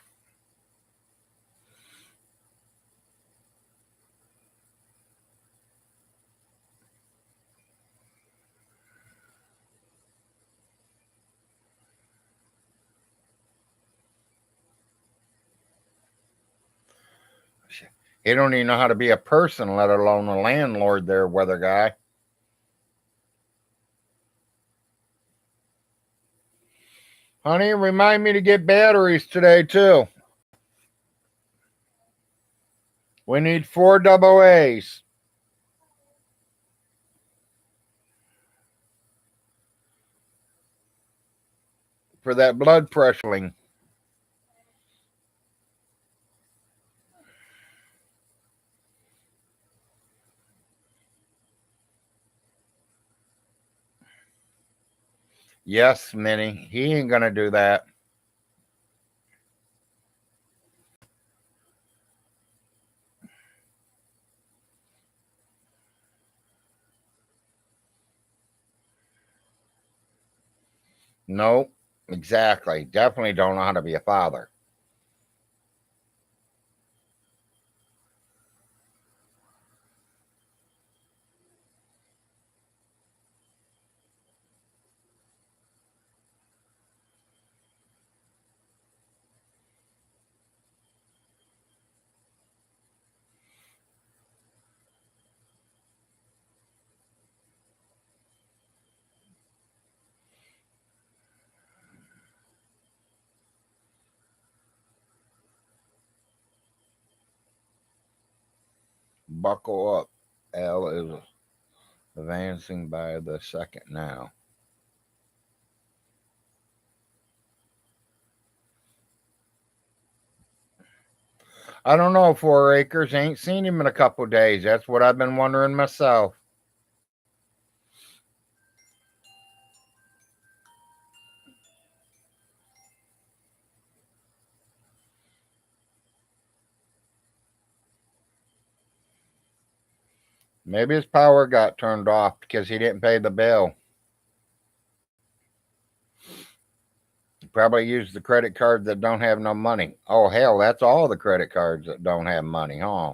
A: He don't even know how to be a person, let alone a landlord there, weather guy. Honey, remind me to get batteries today, too. We need 4 double A's. For that blood pressuring. Yes, Minnie. He ain't gonna do that. Nope. Exactly. Definitely don't know how to be a father. Buckle up. L is advancing by the second now. I don't know, 4 acres. Ain't seen him in a couple days. That's what I've been wondering myself. Maybe his power got turned off because he didn't pay the bill. He probably used the credit cards that don't have no money. Oh, hell, that's all the credit cards that don't have money, huh?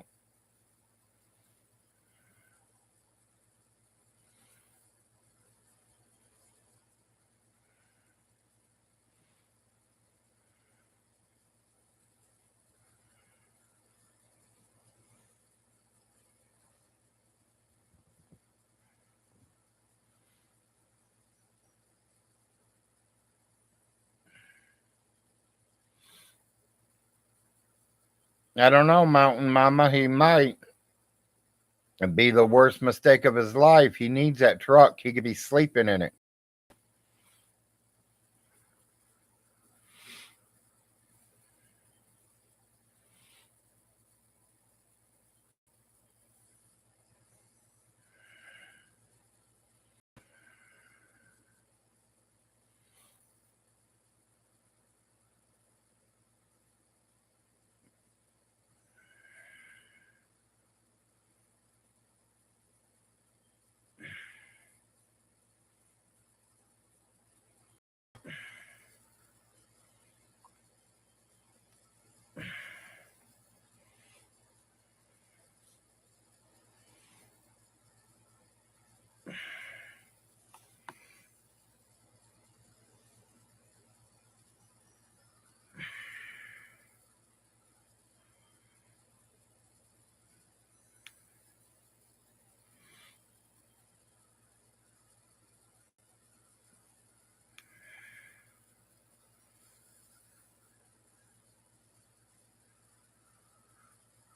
A: I don't know, Mountain Mama. He might. It'd be the worst mistake of his life. He needs that truck. He could be sleeping in it.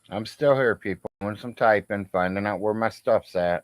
A: I'm still here, people. Doing some typing, finding out where my stuff's at.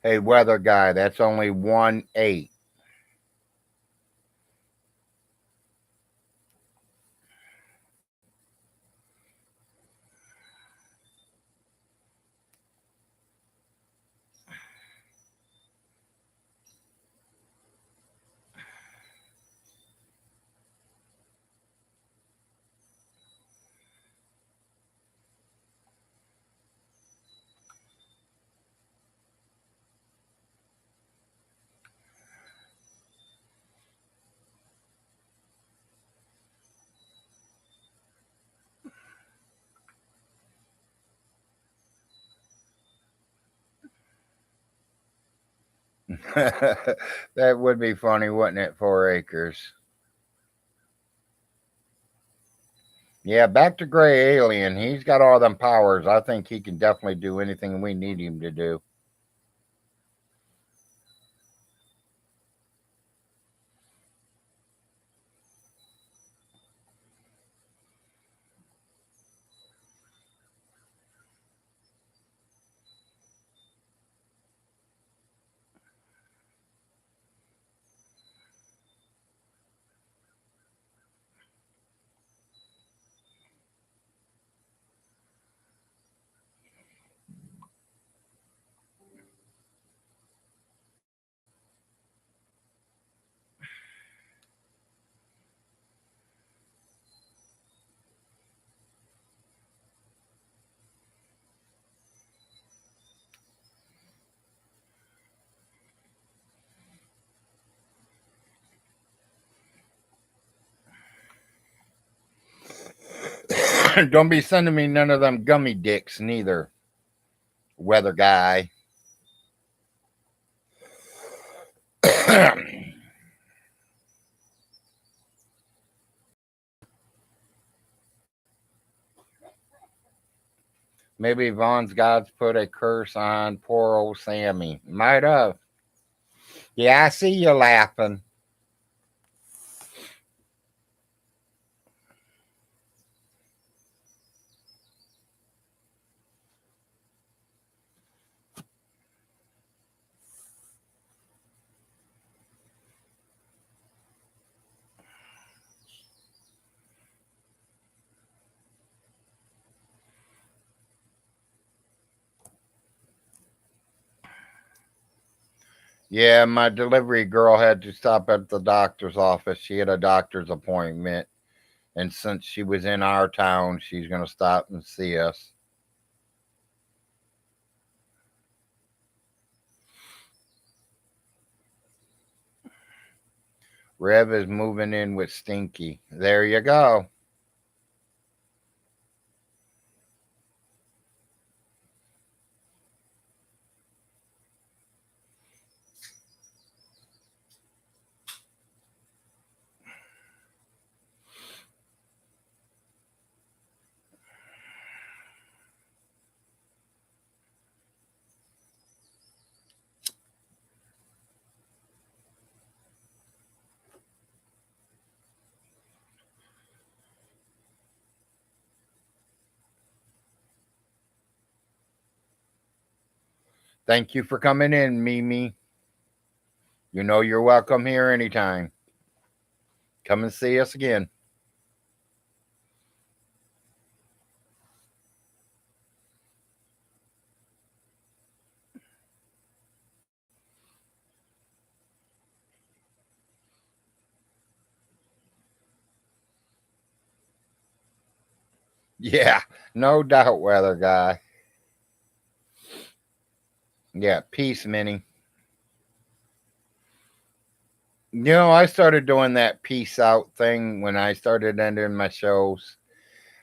A: Hey, weather guy, that's only 1/8. That would be funny, wouldn't it? 4 acres. Yeah, back to Gray Alien. He's got all them powers. I think he can definitely do anything we need him to do. Don't be sending me none of them gummy dicks, neither. Weather guy. Maybe Vaughn's gods put a curse on poor old Sammy. Might have. Yeah, I see you laughing. Yeah, my delivery girl had to stop at the doctor's office. She had a doctor's appointment. And since she was in our town, she's going to stop and see us. Rev is moving in with Stinky. There you go. Thank you for coming in, Mimi. You know you're welcome here anytime. Come and see us again. Yeah, no doubt, weather guy. Yeah, peace, Minnie. You know, I started doing that peace out thing when I started ending my shows,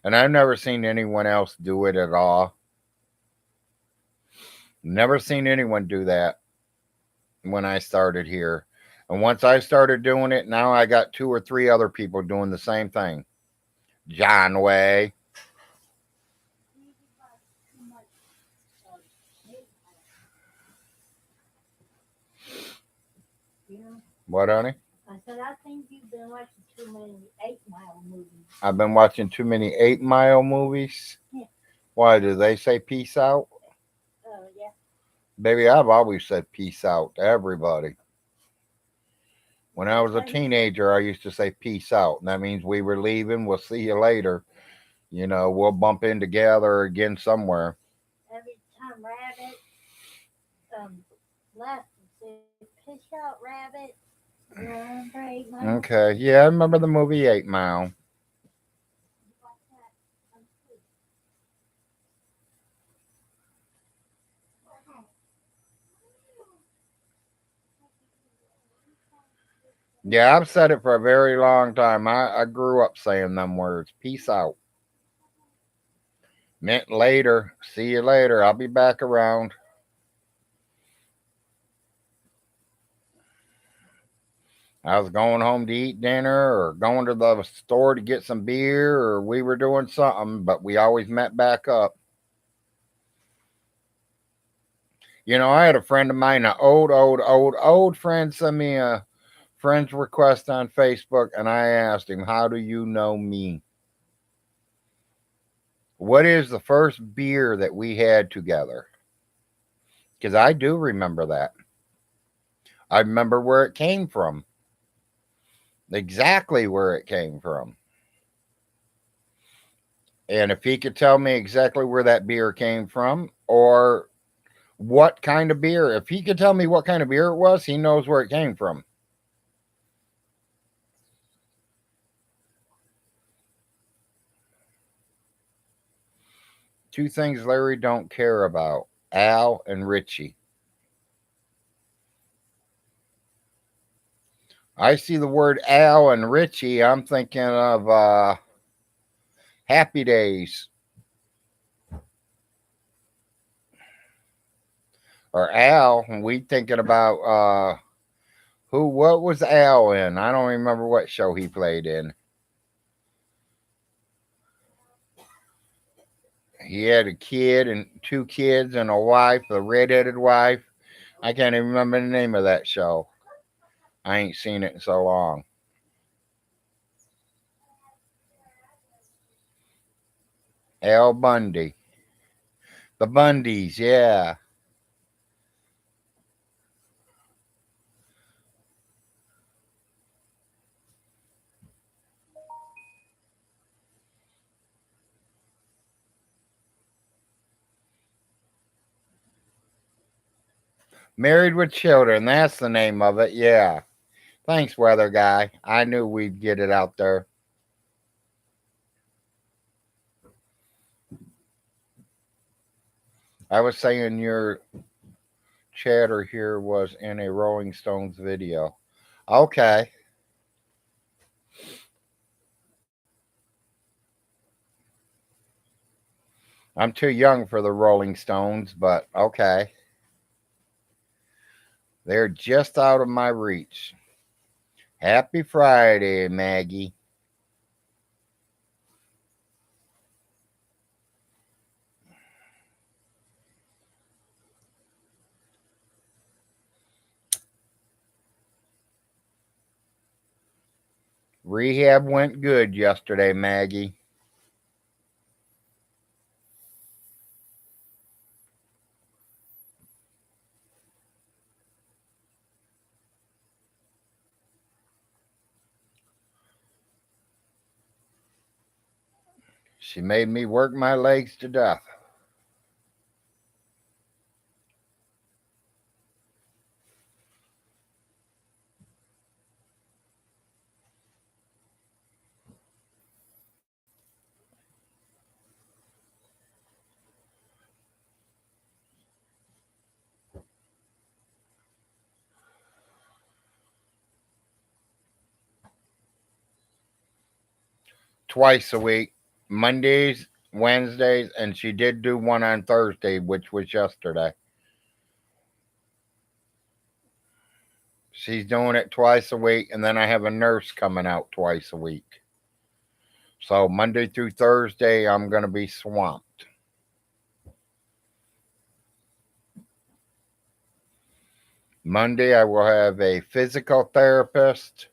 A: and I've never seen anyone else do it at all. Never seen anyone do that when I started here. And once I started doing it, now I got 2 or 3 other people doing the same thing. John Way. What, honey?
B: I said, I think you've been watching too many 8 Mile movies.
A: I've been watching too many 8 Mile movies.
B: Yeah.
A: Why do they say peace out?
B: Yeah.
A: Baby, I've always said peace out to everybody. When I was a teenager, I used to say peace out. And that means we were leaving. We'll see you later. You know, we'll bump in together again somewhere.
B: Every time Rabbit left, and said, "Fish out, Rabbit." Run, break my heart.
A: Okay. Yeah, I remember the movie 8 Mile. Yeah, I've said it for a very long time. I grew up saying them words. Peace out. Meant later. See you later. I'll be back around. I was going home to eat dinner or going to the store to get some beer or we were doing something, but we always met back up. You know, I had a friend of mine, an old friend, send me a friend's request on Facebook, and I asked him, "How do you know me? What is the first beer that we had together?" Because I do remember that. I remember where it came from, exactly where it came from. And if he could tell me exactly where that beer came from or what kind of beer, if he could tell me what kind of beer it was, he knows where it came from. Two things Larry don't care about: Al and Richie. I see the word Al and Richie, I'm thinking of Happy Days. Or Al, and we thinking about what was Al in? I don't remember what show he played in. He had a kid and 2 kids and a wife, a redheaded wife. I can't even remember the name of that show. I ain't seen it in so long. Al Bundy. The Bundys, yeah. Married with Children, that's the name of it, yeah. Thanks, weather guy. I knew we'd get it out there. I was saying your chatter here was in a Rolling Stones video. Okay. I'm too young for the Rolling Stones, but okay. They're just out of my reach. Happy Friday, Maggie. Rehab went good yesterday, Maggie. She made me work my legs to death. Twice a week, Mondays, Wednesdays, and she did do one on Thursday, which was yesterday. She's doing it twice a week, and then I have a nurse coming out twice a week. So Monday through Thursday, I'm going to be swamped. Monday, I will have a physical therapist.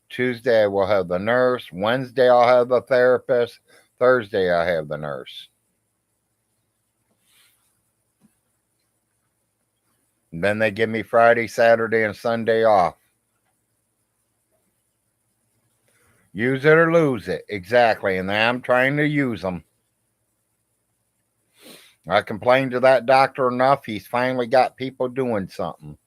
A: Tuesday, I will have the nurse. Wednesday, I'll have the therapist. Thursday, I have the nurse. And then they give me Friday, Saturday, and Sunday off. Use it or lose it. Exactly. And I'm trying to use them. I complained to that doctor enough. He's finally got people doing something.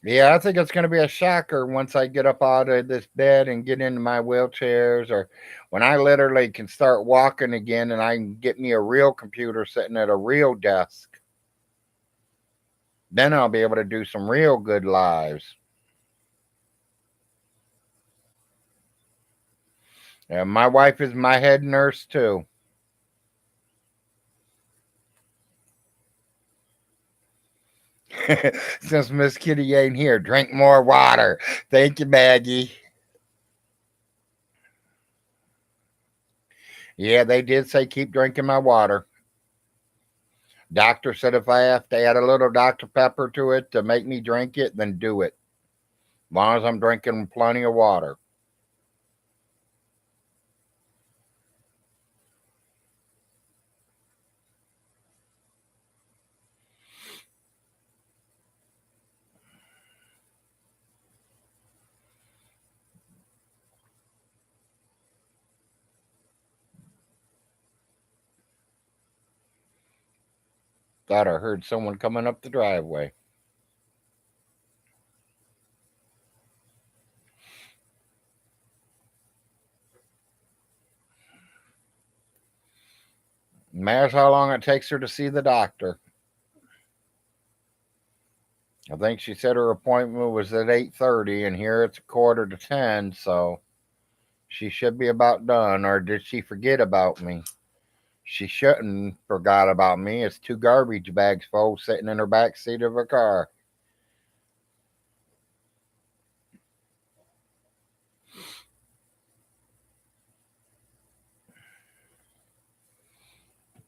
A: Yeah, I think it's going to be a shocker once I get up out of this bed and get into my wheelchairs, or when I literally can start walking again and I can get me a real computer sitting at a real desk. Then I'll be able to do some real good lives. And my wife is my head nurse too. Since Miss Kitty ain't here, drink more water. Thank you, Maggie. Yeah, they did say keep drinking my water. Doctor said if I have to add a little Dr. Pepper to it to make me drink it, then do it. As long as I'm drinking plenty of water. Thought I heard someone coming up the driveway. Matters how long it takes her to see the doctor. I think she said her appointment was at 8:30, and here it's 9:45, so she should be about done. Or did she forget about me? She shouldn't forgot about me. It's 2 garbage bags full sitting in her back seat of her car.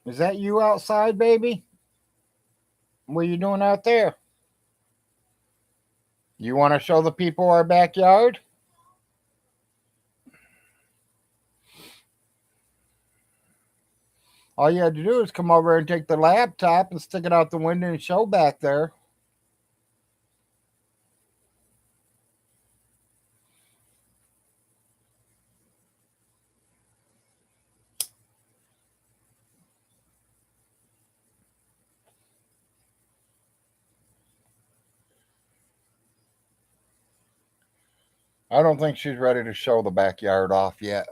A: Is that you outside, baby? What are you doing out there? You want to show the people our backyard? All you had to do is come over and take the laptop and stick it out the window and show back there. I don't think she's ready to show the backyard off yet.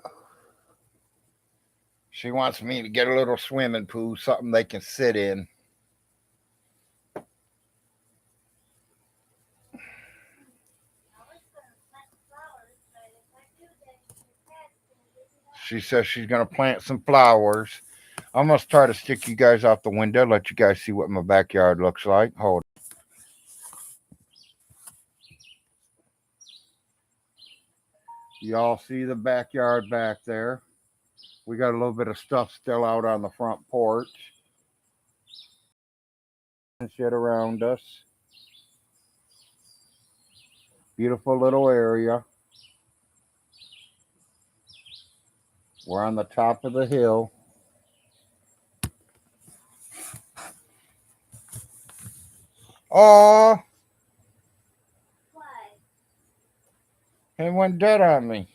A: She wants me to get a little swimming pool, something they can sit in. She says she's going to plant some flowers. I'm going to try to stick you guys out the window, let you guys see what my backyard looks like. Hold on. Y'all see the backyard back there? We got a little bit of stuff still out on the front porch and shit around us. Beautiful little area. We're on the top of the hill. Oh, it went dead on me.